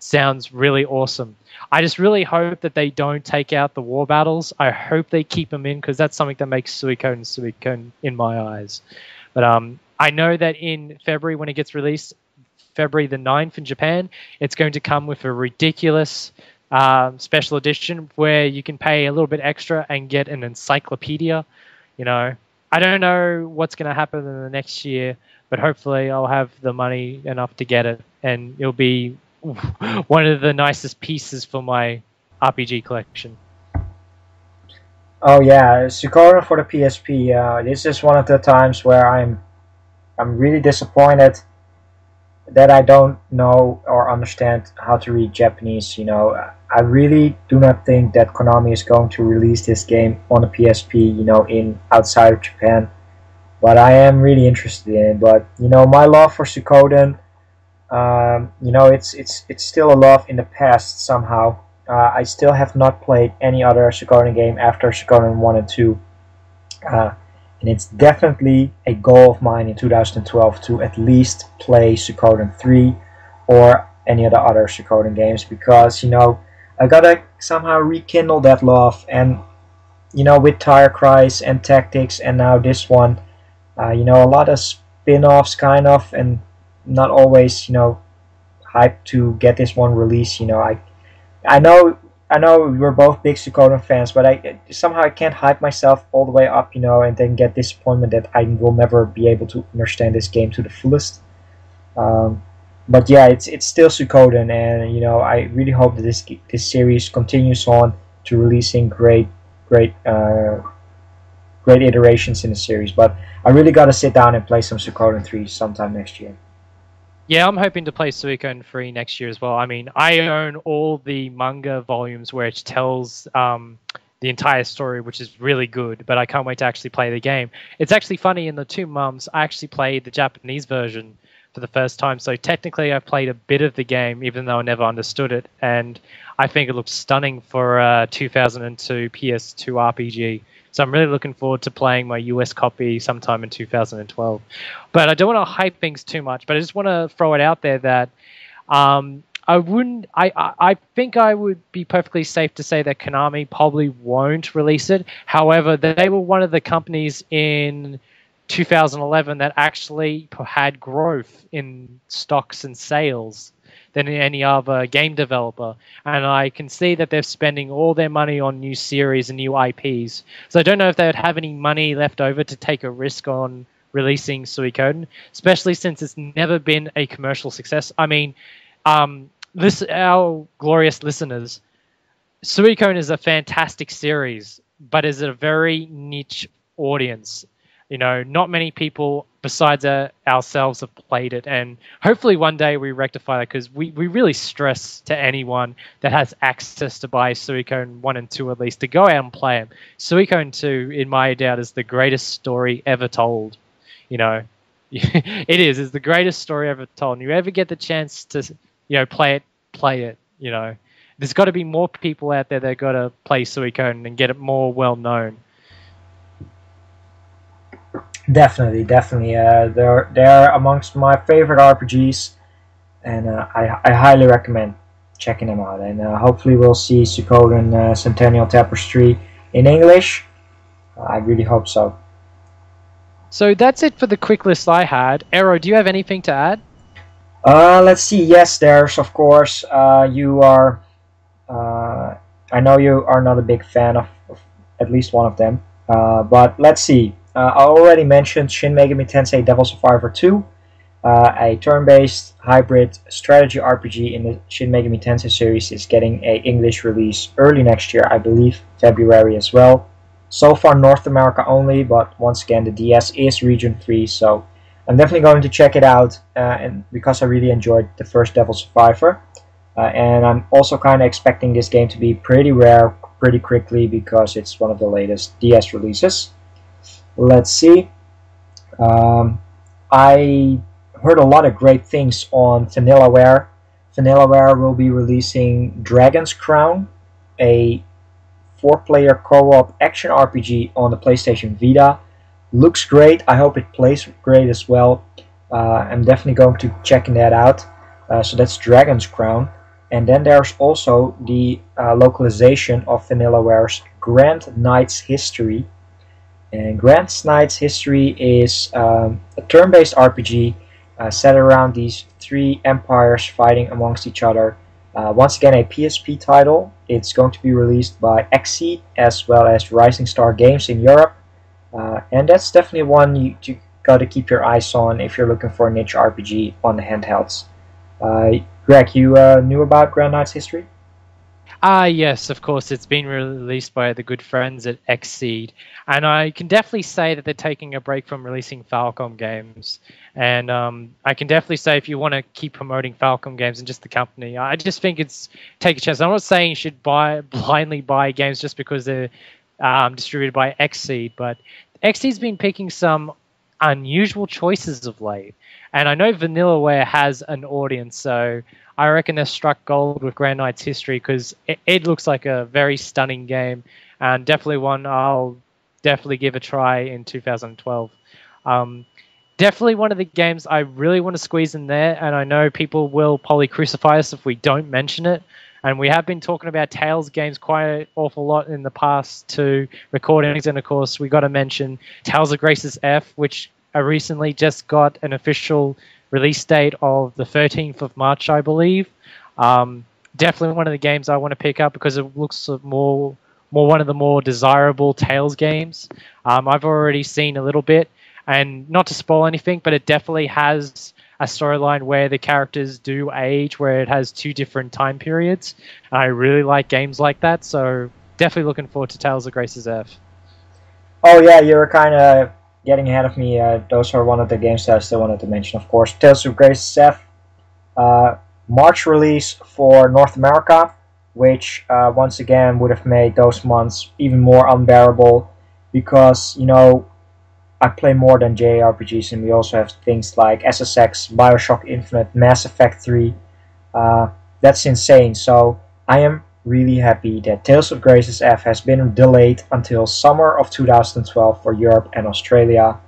Speaker 2: sounds really awesome. I just really hope that they don't take out the war battles. I hope they keep them in, because that's something that makes Suikoden in my eyes. But I know that in February, when it gets released, February the 9th in Japan, it's going to come with a ridiculous special edition where you can pay a little bit extra and get an encyclopedia. I don't know what's going to happen in the next year, but hopefully I'll have the money enough to get it, and it'll be one of the nicest pieces for my RPG collection.
Speaker 1: Oh yeah, Suikoden for the PSP. This is one of the times where I'm really disappointed that I don't know or understand how to read Japanese. I really do not think that Konami is going to release this game on the PSP, in outside of Japan. But I am really interested in it. But my love for Suikoden, it's still a love in the past somehow. I still have not played any other Suikoden game after Suikoden 1 and 2. And it's definitely a goal of mine in 2012 to at least play Suikoden 3 or any of the other Suikoden games, because I gotta somehow rekindle that love. And with Tire Cries and Tactics and now this one, a lot of spin-offs kind of, and not always hyped to get this one released. I know we're both big Suikoden fans, but I somehow I can't hype myself all the way up, and then get disappointment that I will never be able to understand this game to the fullest. But yeah, it's still Suikoden, and I really hope that this series continues on to releasing great iterations in the series. But I really got to sit down and play some Suikoden 3 sometime next year.
Speaker 2: Yeah, I'm hoping to play Suikoden 3 next year as well. I mean, I own all the manga volumes where it tells the entire story, which is really good, but I can't wait to actually play the game. It's actually funny, in the 2 months, I actually played the Japanese version for the first time, so technically I've played a bit of the game, even though I never understood it, and I think it looks stunning for a 2002 PS2 RPG. So I'm really looking forward to playing my US copy sometime in 2012. But I don't want to hype things too much, but I just want to throw it out there that I think I would be perfectly safe to say that Konami probably won't release it. However, they were one of the companies in 2011 that actually had growth in stocks and sales than any other game developer. And I can see that they're spending all their money on new series and new IPs. So I don't know if they would have any money left over to take a risk on releasing Suikoden, especially since it's never been a commercial success. I mean, our glorious listeners, Suikoden is a fantastic series, but is a very niche audience. Not many people besides ourselves have played it, and hopefully one day we rectify that, because we really stress to anyone that has access to buy Suikoden 1 and 2 at least to go out and play them. Suikoden 2, in my doubt, is the greatest story ever told. It's the greatest story ever told. And you ever get the chance to play it. There's got to be more people out there that got to play Suikoden and get it more well known.
Speaker 1: Definitely. They're amongst my favorite RPGs, and I highly recommend checking them out. And hopefully we'll see Suikoden Centennial Tapestry in English. I really hope so.
Speaker 2: So that's it for the quick list I had. Aero, do you have anything to add?
Speaker 1: Let's see. Yes, there's of course. You are. I know you are not a big fan of at least one of them. But let's see. I already mentioned Shin Megami Tensei Devil Survivor 2, a turn-based hybrid strategy RPG in the Shin Megami Tensei series is getting a English release early next year, I believe February as well. So far North America only, but once again the DS is region free, so I'm definitely going to check it out, and because I really enjoyed the first Devil Survivor. And I'm also kind of expecting this game to be pretty rare pretty quickly because it's one of the latest DS releases. Let's see. I heard a lot of great things on Vanillaware. Vanillaware will be releasing Dragon's Crown, a 4-player co-op action RPG on the PlayStation Vita. Looks great. I hope it plays great as well. I'm definitely going to checking that out. So that's Dragon's Crown. And then there's also the localization of Vanillaware's Grand Knight's History. And Grand Knight's History is a turn-based RPG set around these 3 empires fighting amongst each other. Once again, a PSP title. It's going to be released by Xseed as well as Rising Star Games in Europe. And that's definitely one you got to keep your eyes on if you're looking for a niche RPG on the handhelds. Greg, you knew about Grand Knight's History?
Speaker 2: Yes, of course. It's been released by the good friends at Xseed. And I can definitely say that they're taking a break from releasing Falcom games. And I can definitely say if you want to keep promoting Falcom games and just the company, I just think it's take a chance. I'm not saying you should blindly buy games just because they're distributed by Xseed, but Xseed's been picking some unusual choices of late. And I know Vanillaware has an audience, so I reckon they've struck gold with Grand Knight's History because it looks like a very stunning game and definitely one I'll definitely give a try in 2012. Definitely one of the games I really want to squeeze in there, and I know people will probably crucify us if we don't mention it. And we have been talking about Tales games quite an awful lot in the past 2 recordings, and of course we got to mention Tales of Grace's F, which recently just got an official release date of the 13th of March, I believe. Definitely one of the games I want to pick up because it looks more one of the more desirable Tales games. I've already seen a little bit, and not to spoil anything, but it definitely has a storyline where the characters do age, where it has 2 different time periods. And I really like games like that, so definitely looking forward to Tales of Grace's F.
Speaker 1: Oh yeah, you were kind of getting ahead of me. Those are one of the games that I still wanted to mention, of course. Tales of Grace's F, March release for North America, which once again would have made those months even more unbearable because, you know, I play more than JRPGs, and we also have things like SSX, Bioshock Infinite, Mass Effect 3. That's insane. So I am really happy that Tales of Grace's F has been delayed until summer of 2012 for Europe and Australia.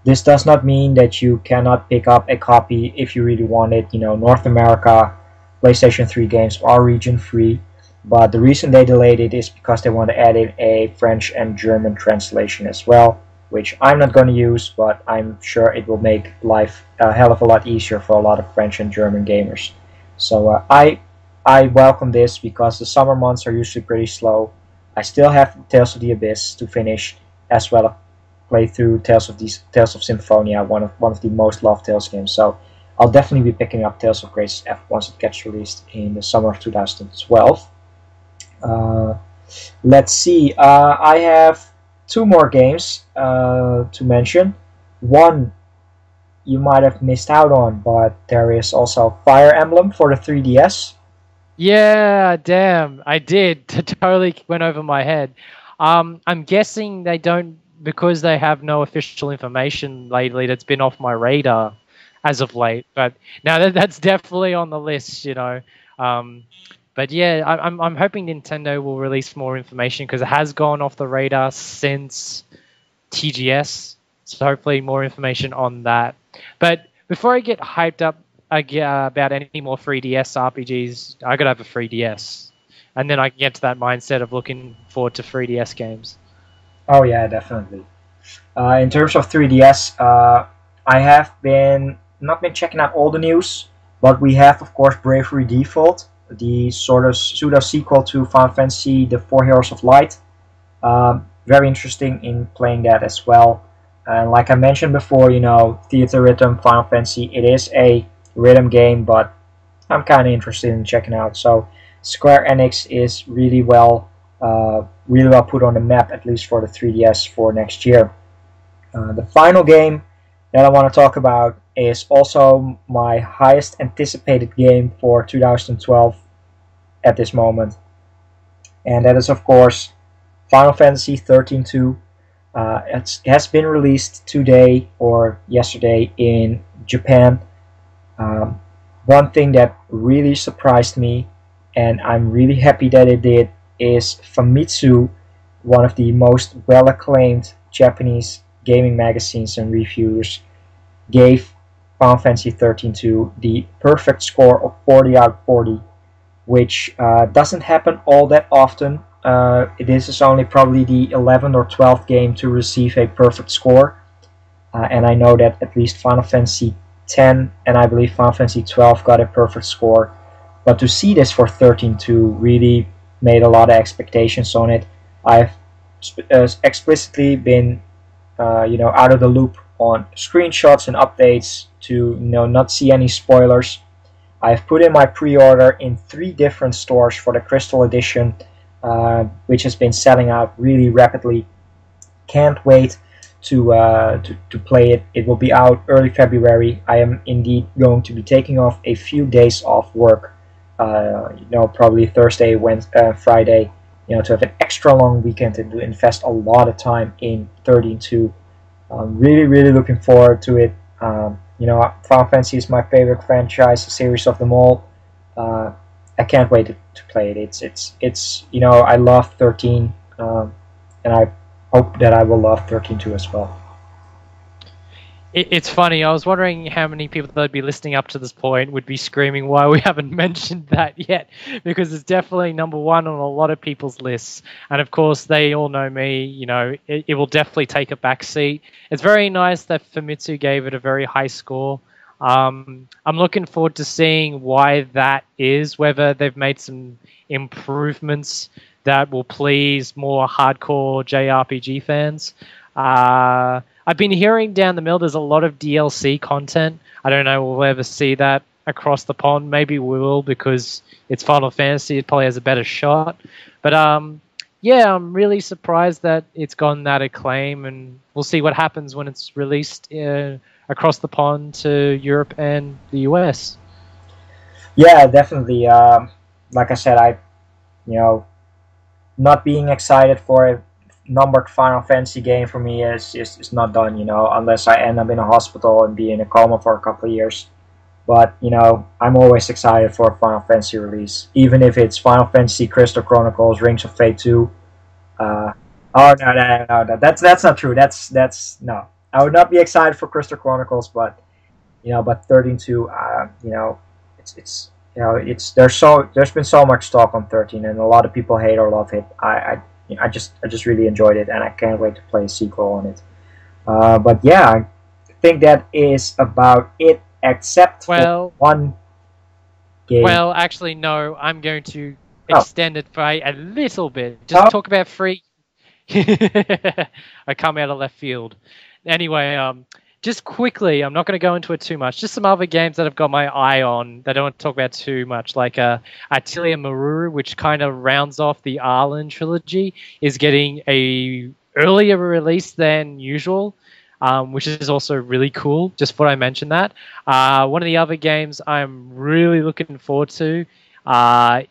Speaker 1: This does not mean that you cannot pick up a copy if you really want it. You know, North America, PlayStation 3 games are region free, but the reason they delayed it is because they want to add in a French and German translation as well, which I'm not going to use, but I'm sure it will make life a hell of a lot easier for a lot of French and German gamers. So I welcome this because the summer months are usually pretty slow. I still have Tales of the Abyss to finish, as well as play through Tales of Symphonia, one of the most loved Tales games. So I'll definitely be picking up Tales of Grace's F once it gets released in the summer of 2012. Let's see. I have 2 more games to mention. One you might have missed out on, but there is also Fire Emblem for the 3DS.
Speaker 2: Yeah, damn, I did. Totally went over my head. I'm guessing they don't, because they have no official information lately, that's been off my radar as of late. But now that's definitely on the list, you know. But yeah, I'm hoping Nintendo will release more information because it has gone off the radar since TGS. So hopefully more information on that. But before I get hyped up about any more 3DS RPGs, I gotta have a 3DS, and then I can get to that mindset of looking forward to 3DS games.
Speaker 1: Oh yeah, definitely. In terms of 3DS, I have not been checking out all the news, but we have of course Bravery Default, the sort of pseudo sequel to Final Fantasy: The Four Heroes of Light. very interesting in playing that as well. And like I mentioned before, Theater Rhythm, Final Fantasy, it is a rhythm game, but I'm kind of interested in checking out. So Square Enix is really well put on the map, at least for the 3DS for next year. The final game that I want to talk about is also my highest anticipated game for 2012 at this moment, and that is of course Final Fantasy 13-2. It has been released today or yesterday in Japan. Um, One thing that really surprised me, and I'm really happy that it did, is Famitsu, one of the most well acclaimed Japanese gaming magazines and reviewers, gave Final Fantasy 13-2 the perfect score of 40 out of 40, which doesn't happen all that often. This is only probably the 11th or 12th game to receive a perfect score, and I know that at least Final Fantasy 10 and I believe Final Fantasy 12 got a perfect score. But to see this for 13-2 really made a lot of expectations on it. I've explicitly been, out of the loop on screenshots and updates to not see any spoilers. I've put in my pre-order in 3 different stores for the Crystal Edition, which has been selling out really rapidly. Can't wait to play it. It will be out early February. I am indeed going to be taking off a few days off work, probably Thursday, Wednesday, Friday, to have an extra long weekend and to invest a lot of time in 13-2. I'm really, really looking forward to it. Final Fantasy is my favorite franchise, series of them all. I can't wait to play it. It's I love 13, and I hope that I will love 13-2 as well.
Speaker 2: It's funny. I was wondering how many people that would be listening up to this point would be screaming why we haven't mentioned that yet, because it's definitely number one on a lot of people's lists. And of course, they all know me. It will definitely take a back seat. It's very nice that Famitsu gave it a very high score. I'm looking forward to seeing why that is, whether they've made some improvements that will please more hardcore JRPG fans. I've been hearing down the mill there's a lot of DLC content. I don't know if we'll ever see that across the pond. Maybe we will, because it's Final Fantasy. It probably has a better shot. But yeah, I'm really surprised that it's gotten that acclaim, and we'll see what happens when it's released across the pond to Europe and the US.
Speaker 1: Yeah, definitely. Like I said, not being excited for a numbered Final Fantasy game for me is not done, unless I end up in a hospital and be in a coma for a couple of years. But, I'm always excited for a Final Fantasy release, even if it's Final Fantasy Crystal Chronicles, Rings of Fate 2. Oh, no, that's not true. That's no. I would not be excited for Crystal Chronicles, but, but 13-2, there's been so much talk on 13, and a lot of people hate or love it. I just really enjoyed it, and I can't wait to play a sequel on it. But yeah, I think that is about it, except for one game.
Speaker 2: Well, actually, no. I'm going to extend it by a little bit. Just talk about free. I come out of left field. Anyway, just quickly, I'm not going to go into it too much. Just some other games that I've got my eye on that I don't want to talk about too much, like Atelier Maruru, which kind of rounds off the Arlen trilogy, is getting a earlier release than usual, which is also really cool. Just thought I mentioned that. One of the other games I'm really looking forward to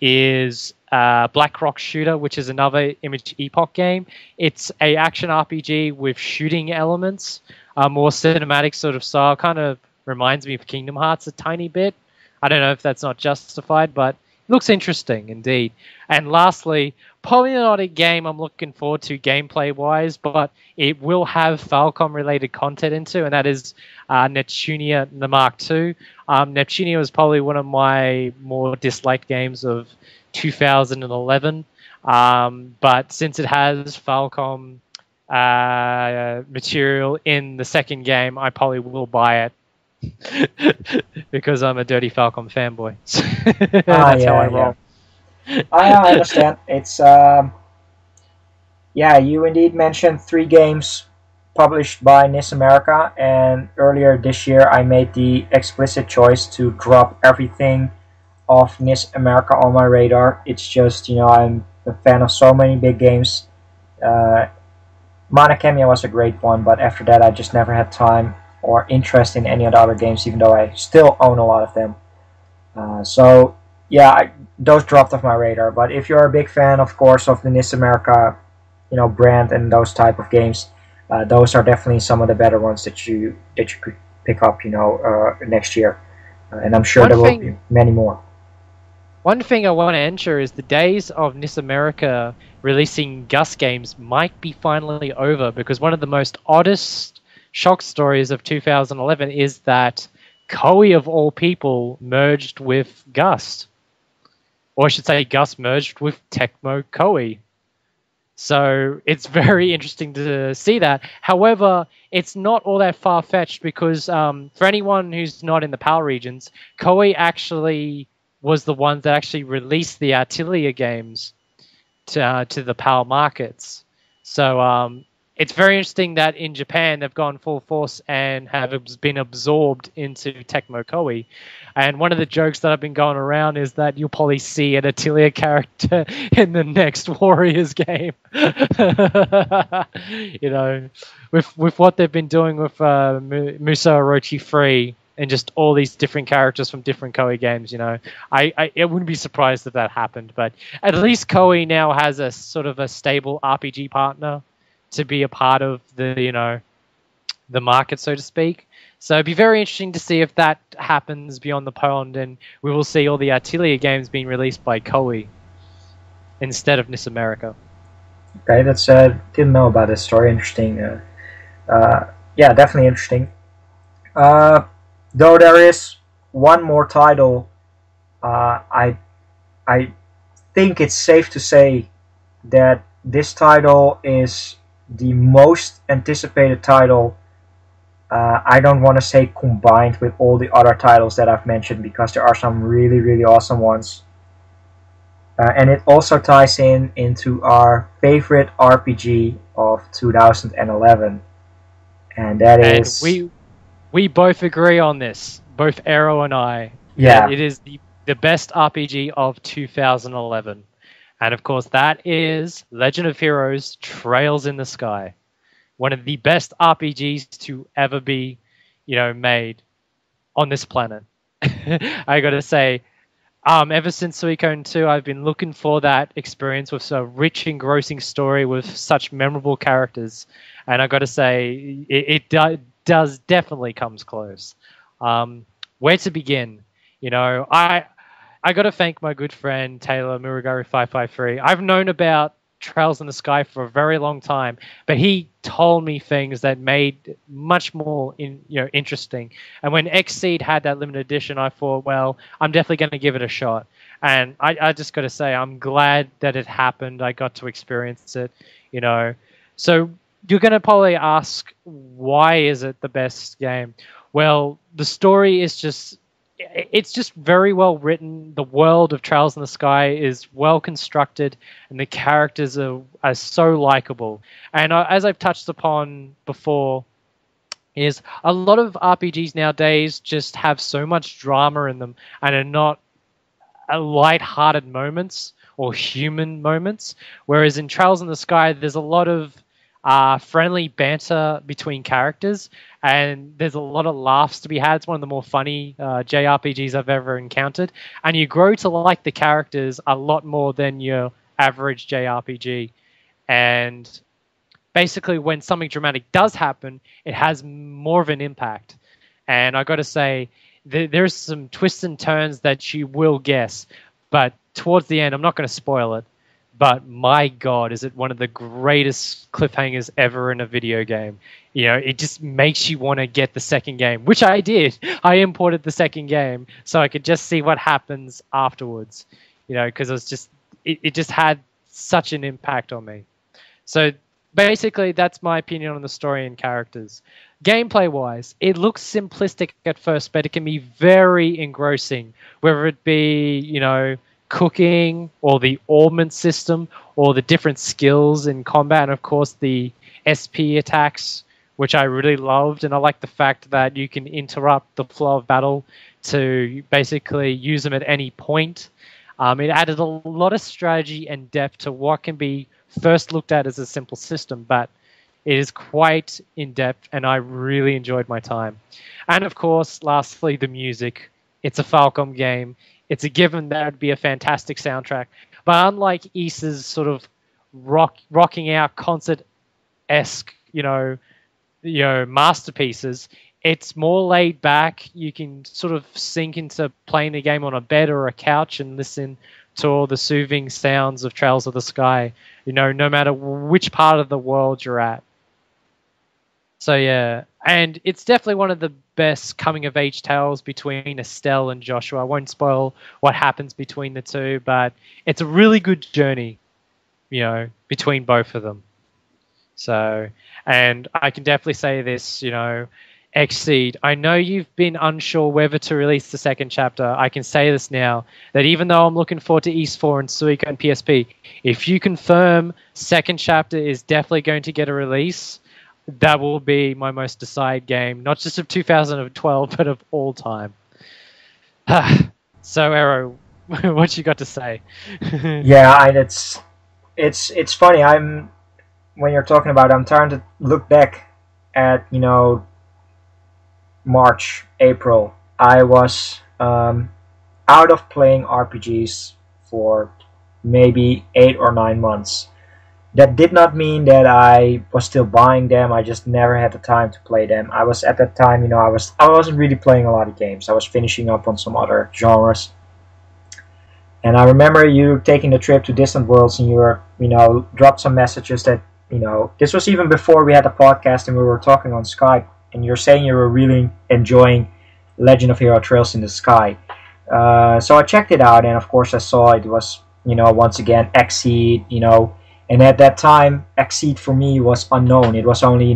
Speaker 2: is Black Rock Shooter, which is another Image Epoch game. It's a action RPG with shooting elements. More cinematic sort of style. Kind of reminds me of Kingdom Hearts a tiny bit. I don't know if that's not justified, but it looks interesting indeed. And lastly, probably not a game I'm looking forward to gameplay-wise, but it will have Falcom-related content into, and that is Neptunia the Mark II. Neptunia was probably one of my more disliked games of 2011, but since it has Falcom material in the second game, I probably will buy it because I'm a dirty Falcom fanboy. That's how I roll.
Speaker 1: I understand. It's Yeah, you indeed mentioned 3 games published by NIS America, and earlier this year I made the explicit choice to drop everything of NIS America on my radar. It's just, I'm a fan of so many big games. Uh, Mana Khemia was a great one, but after that I just never had time or interest in any of the other games, even though I still own a lot of them. So yeah, those dropped off my radar. But if you're a big fan, of course, of the NIS America, brand and those type of games, those are definitely some of the better ones that you could pick up, next year. And I'm sure
Speaker 2: One
Speaker 1: there will be
Speaker 2: thing
Speaker 1: many more.
Speaker 2: One thing I want to ensure is the days of NIS America releasing Gus games might be finally over, because one of the most oddest shock stories of 2011 is that Koei of all people merged with Gus. Or I should say Gus merged with Tecmo Koei. So it's very interesting to see that. However, it's not all that far-fetched, because for anyone who's not in the PAL regions, Koei actually was the ones that actually released the Atelier games to the PAL markets. So it's very interesting that in Japan they've gone full force and have been absorbed into Tecmo Koei. And one of the jokes that have been going around is that you'll probably see an Atelier character in the next Warriors game. With what they've been doing with Musa Orochi Free and just all these different characters from different Koei games, I wouldn't be surprised if that happened. But at least Koei now has a sort of a stable RPG partner to be a part of the market, so to speak. So it'd be very interesting to see if that happens beyond the pond, and we will see all the Atelier games being released by Koei instead of NIS America.
Speaker 1: Okay, that's didn't know about this story. Interesting. Yeah, definitely interesting. Uh, though there is one more title, I think it's safe to say that this title is the most anticipated title. I don't want to say combined with all the other titles that I've mentioned, because there are some really, really awesome ones. And it also ties into our favorite RPG of 2011, and that
Speaker 2: And
Speaker 1: is,
Speaker 2: we both agree on this, both Arrow and I, that
Speaker 1: yeah,
Speaker 2: it is the best RPG of 2011. And of course, that is Legend of Heroes Trails in the Sky. One of the best RPGs to ever be, made on this planet. I gotta say, ever since Suikoden 2, I've been looking for that experience with a rich, engrossing story with such memorable characters, and I gotta say, does definitely comes close. Where to begin? I got to thank my good friend Taylor Murugari 553. I've known about Trails in the Sky for a very long time, but he told me things that made much more interesting. And when Xseed had that limited edition, I thought, well, I'm definitely going to give it a shot. And I just got to say, I'm glad that it happened. I got to experience it. So you're going to probably ask, why is it the best game? Well, the story is it's just very well written. The world of Trails in the Sky is well constructed, and the characters are so likable. And as I've touched upon before, is a lot of RPGs nowadays just have so much drama in them and are not light-hearted moments or human moments. Whereas in Trails in the Sky, there's a lot of friendly banter between characters, and there's a lot of laughs to be had. It's one of the more funny JRPGs I've ever encountered, and you grow to like the characters a lot more than your average JRPG. And basically, when something dramatic does happen, it has more of an impact. And I got to say, there's some twists and turns that you will guess, but towards the end, I'm not going to spoil it, but my God, is it one of the greatest cliffhangers ever in a video game. It just makes you want to get the second game, which I did. I imported the second game so I could just see what happens afterwards, because it just had such an impact on me. So basically, that's my opinion on the story and characters. Gameplay-wise, it looks simplistic at first, but it can be very engrossing, whether it be, cooking, or the augment system, or the different skills in combat, and of course the SP attacks, which I really loved. And I like the fact that you can interrupt the flow of battle to basically use them at any point. It added a lot of strategy and depth to what can be first looked at as a simple system, but it is quite in depth, and I really enjoyed my time. And of course, lastly, the music. It's a Falcom game. It's a given that would be a fantastic soundtrack. But unlike Issa's sort of rocking out concert-esque, masterpieces, it's more laid back. You can sort of sink into playing the game on a bed or a couch and listen to all the soothing sounds of Trails of the Sky, no matter which part of the world you're at. So yeah, and it's definitely one of the best coming-of-age tales between Estelle and Joshua. I won't spoil what happens between the two, but it's a really good journey, between both of them. So, and I can definitely say this, Exceed, I know you've been unsure whether to release the second chapter. I can say this now, that even though I'm looking forward to East 4 and Suika and PSP, if you confirm second chapter is definitely going to get a release, that will be my most decided game, not just of 2012, but of all time. So, Arrow, what you got to say?
Speaker 1: Yeah, and it's funny. When you're talking about it, I'm trying to look back at March, April. I was out of playing RPGs for maybe 8 or 9 months. That did not mean that I was still buying them. I just never had the time to play them. I was at that time, I wasn't really playing a lot of games. I was finishing up on some other genres. And I remember you taking the trip to Distant Worlds, and you were, dropped some messages that, this was even before we had a podcast and we were talking on Skype, and you're saying you were really enjoying Legend of Hero Trails in the Sky. So I checked it out, and of course I saw it was, once again, Exceed, and at that time, Exceed for me was unknown. It was only,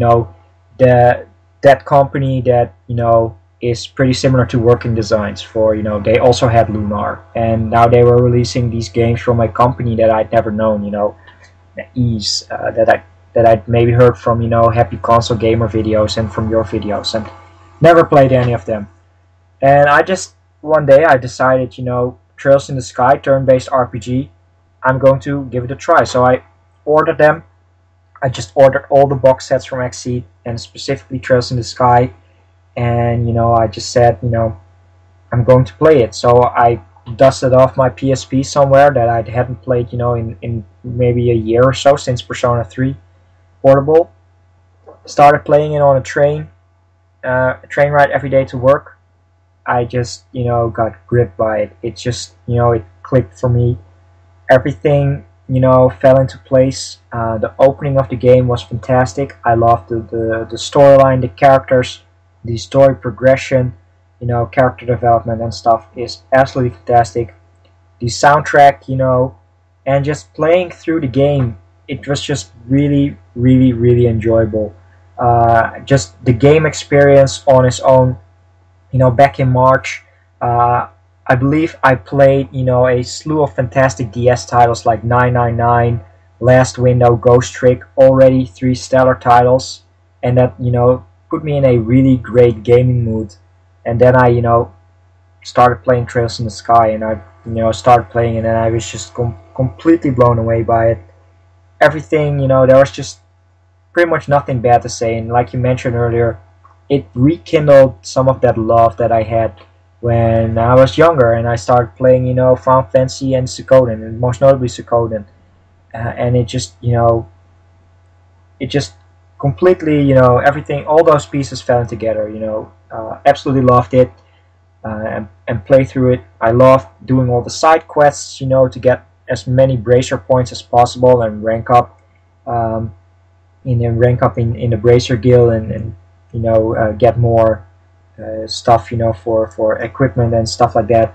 Speaker 1: that company that, is pretty similar to Working Designs for, they also had Lunar. And now they were releasing these games from a company that I'd never known, Ease, that I'd maybe heard from, Happy Console Gamer videos and from your videos, and never played any of them. And one day I decided, Trails in the Sky, turn-based RPG, I'm going to give it a try. So I ordered them. I just ordered all the box sets from Exceed, and specifically Trails in the Sky, and I just said, I'm going to play it. So I dusted off my PSP somewhere that I hadn't played, in maybe a year or so, since Persona 3 Portable. Started playing it on a train ride every day to work. I just, got gripped by it. It just, it clicked for me. Everything, fell into place. The opening of the game was fantastic. I loved the storyline, the characters, the story progression, character development and stuff is absolutely fantastic. The soundtrack, and just playing through the game, it was just really, really, really enjoyable. Just the game experience on its own, back in March, I believe I played, a slew of fantastic DS titles like 999, Last Window, Ghost Trick, already 3 stellar titles, and that, put me in a really great gaming mood. And then I, started playing Trails in the Sky, and I, started playing it, and I was just completely blown away by it. Everything, there was just pretty much nothing bad to say, and like you mentioned earlier, it rekindled some of that love that I had when I was younger, and I started playing, Final Fantasy and Suikoden, and most notably Suikoden, and it just, it just completely, everything, all those pieces fell together. Absolutely loved it, and play through it. I loved doing all the side quests, to get as many bracer points as possible and rank up, in the bracer guild, and get more stuff, for equipment and stuff like that.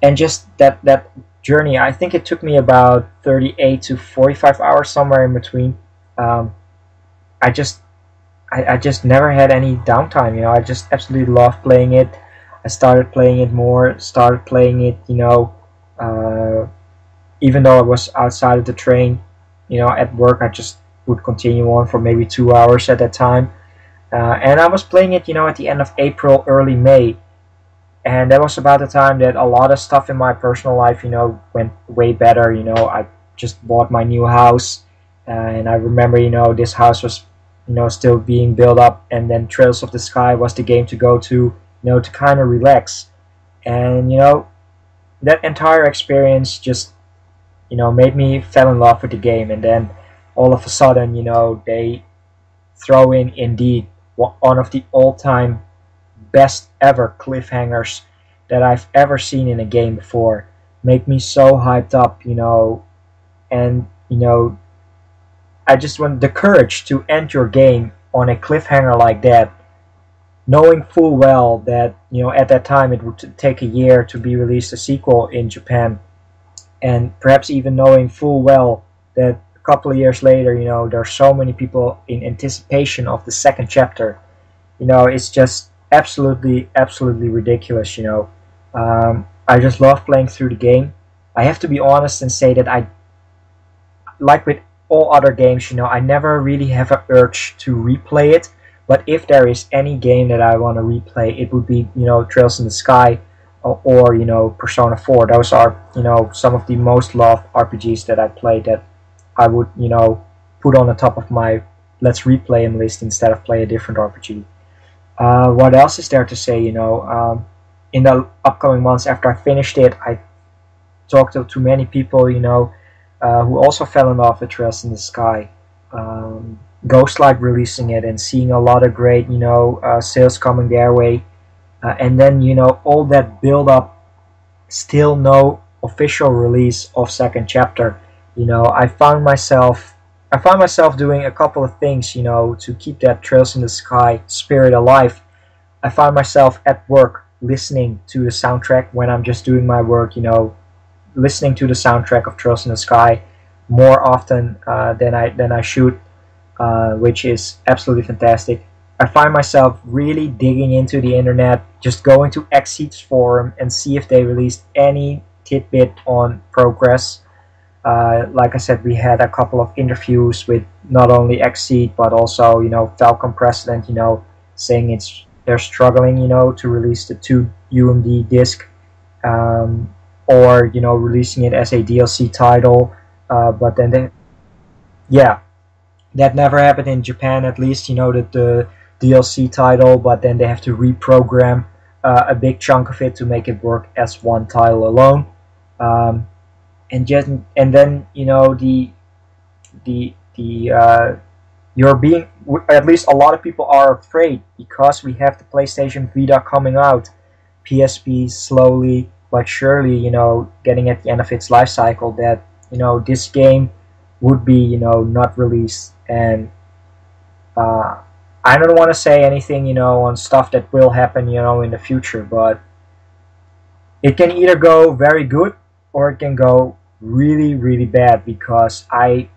Speaker 1: And just that journey, I think it took me about 38 to 45 hours, somewhere in between. I just never had any downtime. I just absolutely loved playing it. I started playing it more. Started playing it, Uh, Even though I was outside of the train, at work, I just would continue on for maybe 2 hours at that time. And I was playing it, at the end of April, early May, and that was about the time that a lot of stuff in my personal life, went way better. I just bought my new house, and I remember, this house was, still being built up, and then Trails of the Sky was the game to go to, to kind of relax. And that entire experience just, made me fell in love with the game. And then all of a sudden, they throw in indeed one of the all-time best ever cliffhangers that I've ever seen in a game before. Make me so hyped up, and I just want the courage to end your game on a cliffhanger like that, knowing full well that at that time it would take a year to be released a sequel in Japan, and perhaps even knowing full well that a couple of years later, there are so many people in anticipation of the second chapter. It's just absolutely ridiculous. I just love playing through the game. I have to be honest and say that I, like with all other games, I never really have an urge to replay it. But if there is any game that I want to replay, it would be, Trails in the Sky, or Persona 4. Those are, some of the most loved RPGs that I played, that I would, put on the top of my let's replay them list instead of play a different RPG. What else is there to say? In the upcoming months after I finished it, I talked to many people, who also fell in love with Trails in the Sky. Ghostlight releasing it and seeing a lot of great, sales coming their way. And then, all that build up, still no official release of second chapter. I found myself doing a couple of things, to keep that Trails in the Sky spirit alive. I found myself at work listening to the soundtrack when I'm just doing my work, listening to the soundtrack of Trails in the Sky more often than I should, which is absolutely fantastic. I find myself really digging into the internet, just going to Xseed's forum and see if they released any tidbit on progress. Like I said, we had a couple of interviews with not only Xseed but also, Falcon President, saying they're struggling, to release the 2 UMD disc, or releasing it as a DLC title. But then that never happened in Japan, at least. The DLC title, but then they have to reprogram a big chunk of it to make it work as one title alone. And then you're being, at least a lot of people are afraid, because we have the PlayStation Vita coming out, PSP slowly but surely, getting at the end of its life cycle, that this game would be not released. And I don't want to say anything on stuff that will happen in the future, but it can either go very good or it can go really bad, because I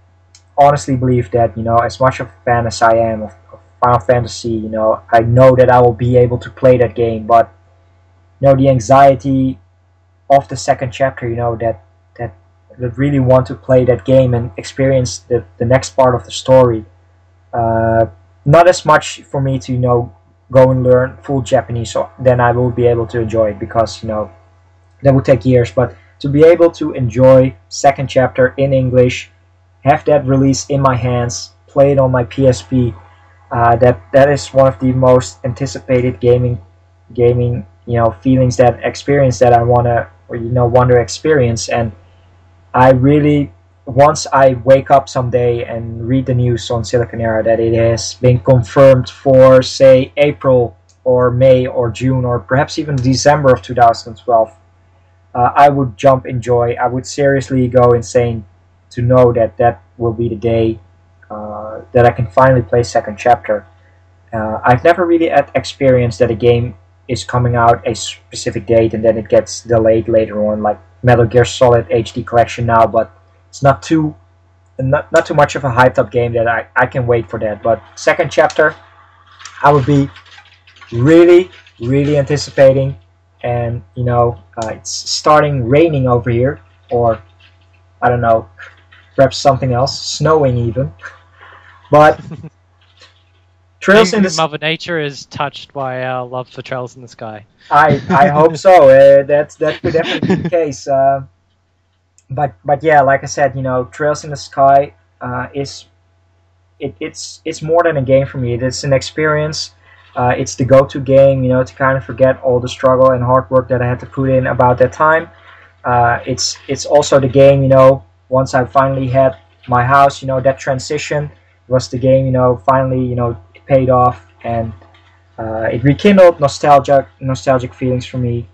Speaker 1: honestly believe that as much of a fan as I am of Final Fantasy, I know that I will be able to play that game, but the anxiety of the second chapter, that really want to play that game and experience the next part of the story. Not as much for me to go and learn full Japanese, so then I will be able to enjoy it, because that would take years. But to be able to enjoy second chapter in English, have that release in my hands, play it on my PSP, that is one of the most anticipated gaming feelings, that experience that I want to experience. And I really, once I wake up someday and read the news on Siliconera that it has been confirmed for, say, April or May or June or perhaps even December of 2012, I would jump in joy. I would seriously go insane to know that that will be the day that I can finally play second chapter. I've never really had experience that a game is coming out a specific date and then it gets delayed later on, like Metal Gear Solid HD Collection now, but it's not too much of a hyped up game that I can wait for that. But second chapter, I would be really anticipating, and it's starting raining over here, or I don't know, perhaps something else, snowing even. But Trails in
Speaker 2: Maybe
Speaker 1: the
Speaker 2: Mother Nature is touched by our love for Trails in the Sky.
Speaker 1: I hope so. That could definitely be the case. But yeah, like I said, Trails in the Sky is it's more than a game for me. It's an experience. It's the go-to game, to kind of forget all the struggle and hard work that I had to put in about that time. It's also the game, once I finally had my house, that transition was the game, finally, it paid off, and it rekindled nostalgic feelings for me.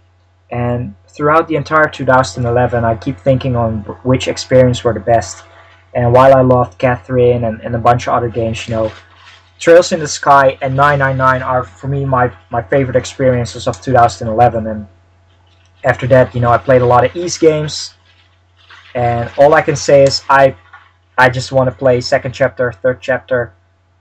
Speaker 1: And throughout the entire 2011, I keep thinking on which experience were the best. And while I loved Catherine and a bunch of other games, Trails in the Sky and 999 are for me my favorite experiences of 2011. And after that, I played a lot of East games, and all I can say is I just want to play second chapter, third chapter,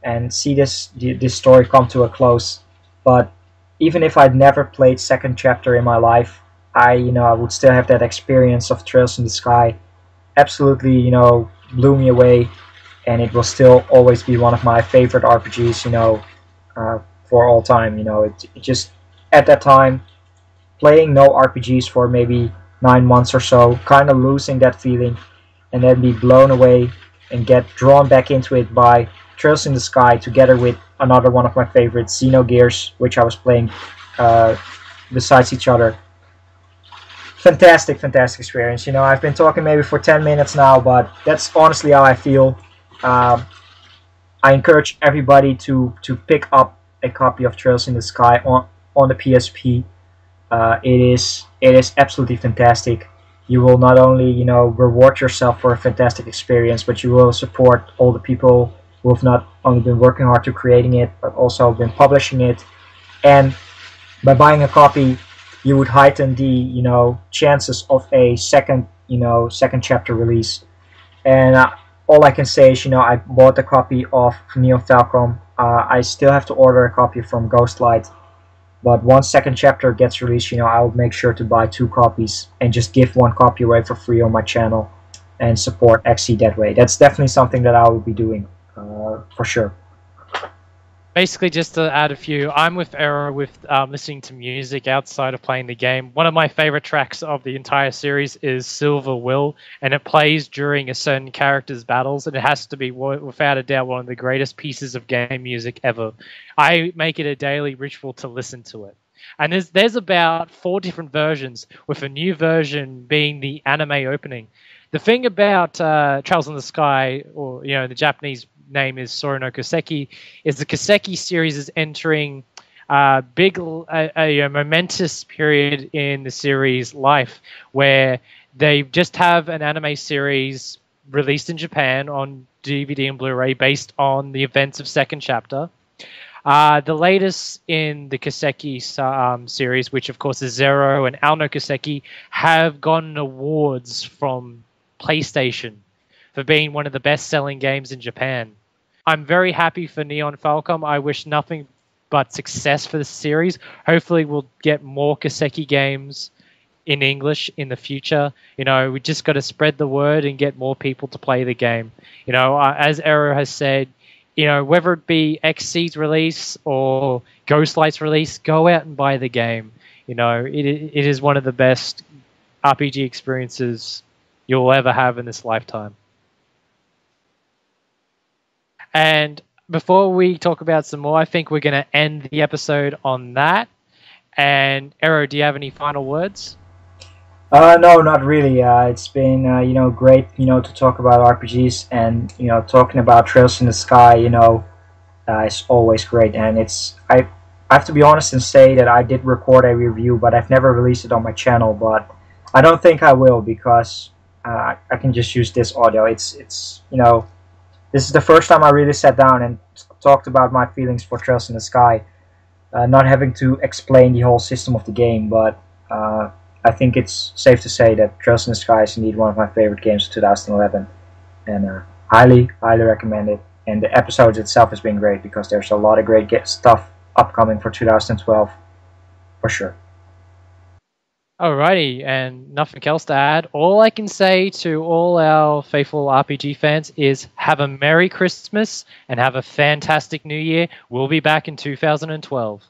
Speaker 1: and see this story come to a close. But even if I'd never played second chapter in my life, I would still have that experience of Trails in the Sky. Absolutely, blew me away, and it will still always be one of my favorite RPGs, for all time. It just at that time, playing no RPGs for maybe 9 months or so, kind of losing that feeling, and then be blown away and get drawn back into it by Trails in the Sky, together with another one of my favorites, Xenogears, which I was playing besides each other. Fantastic, fantastic experience. I've been talking maybe for 10 minutes now, but that's honestly how I feel. Um, I encourage everybody to pick up a copy of Trails in the Sky on the PSP. It is absolutely fantastic. You will not only reward yourself for a fantastic experience, but you will support all the people who have not only been working hard to creating it, but also been publishing it. And by buying a copy, you would heighten the chances of a second chapter release. And all I can say is I bought a copy of Neo Falcom. I still have to order a copy from Ghostlight. But once second chapter gets released, I'll make sure to buy 2 copies and just give 1 copy away for free on my channel and support XC that way. That's definitely something that I will be doing for sure.
Speaker 2: Basically, just to add a few, I'm with Arrow with listening to music outside of playing the game. One of my favorite tracks of the entire series is Silver Will, and it plays during a certain character's battles, and it has to be, without a doubt, one of the greatest pieces of game music ever. I make it a daily ritual to listen to it. And there's about 4 different versions, with a new version being the anime opening. The thing about Trails in the Sky, or the Japanese name is Sora no Koseki, is the Koseki series is entering a momentous period in the series' life, where they just have an anime series released in Japan on DVD and Blu-ray based on the events of second chapter. The latest in the Koseki series, which of course is Zero and Ao no Koseki, have gotten awards from PlayStation for being one of the best-selling games in Japan. I'm very happy for Neon Falcom. I wish nothing but success for the series. Hopefully we'll get more Koseki games in English in the future. We just got to spread the word and get more people to play the game. As Arrow has said, whether it be XC's release or Ghostlight's release, go out and buy the game. It is one of the best RPG experiences you'll ever have in this lifetime. And before we talk about some more, I think we're going to end the episode on that. And Arrow, do you have any final words?
Speaker 1: No, not really. It's been great to talk about RPGs, and talking about Trails in the Sky. It's always great, and I have to be honest and say that I did record a review, but I've never released it on my channel. But I don't think I will, because I can just use this audio. It's this is the first time I really sat down and talked about my feelings for Trails in the Sky, not having to explain the whole system of the game. But I think it's safe to say that Trails in the Sky is indeed one of my favorite games of 2011, and highly, highly recommend it. And the episode itself has been great, because there's a lot of great stuff upcoming for 2012, for sure.
Speaker 2: Alrighty, and nothing else to add. All I can say to all our faithful RPG fans is have a Merry Christmas and have a fantastic New Year. We'll be back in 2012.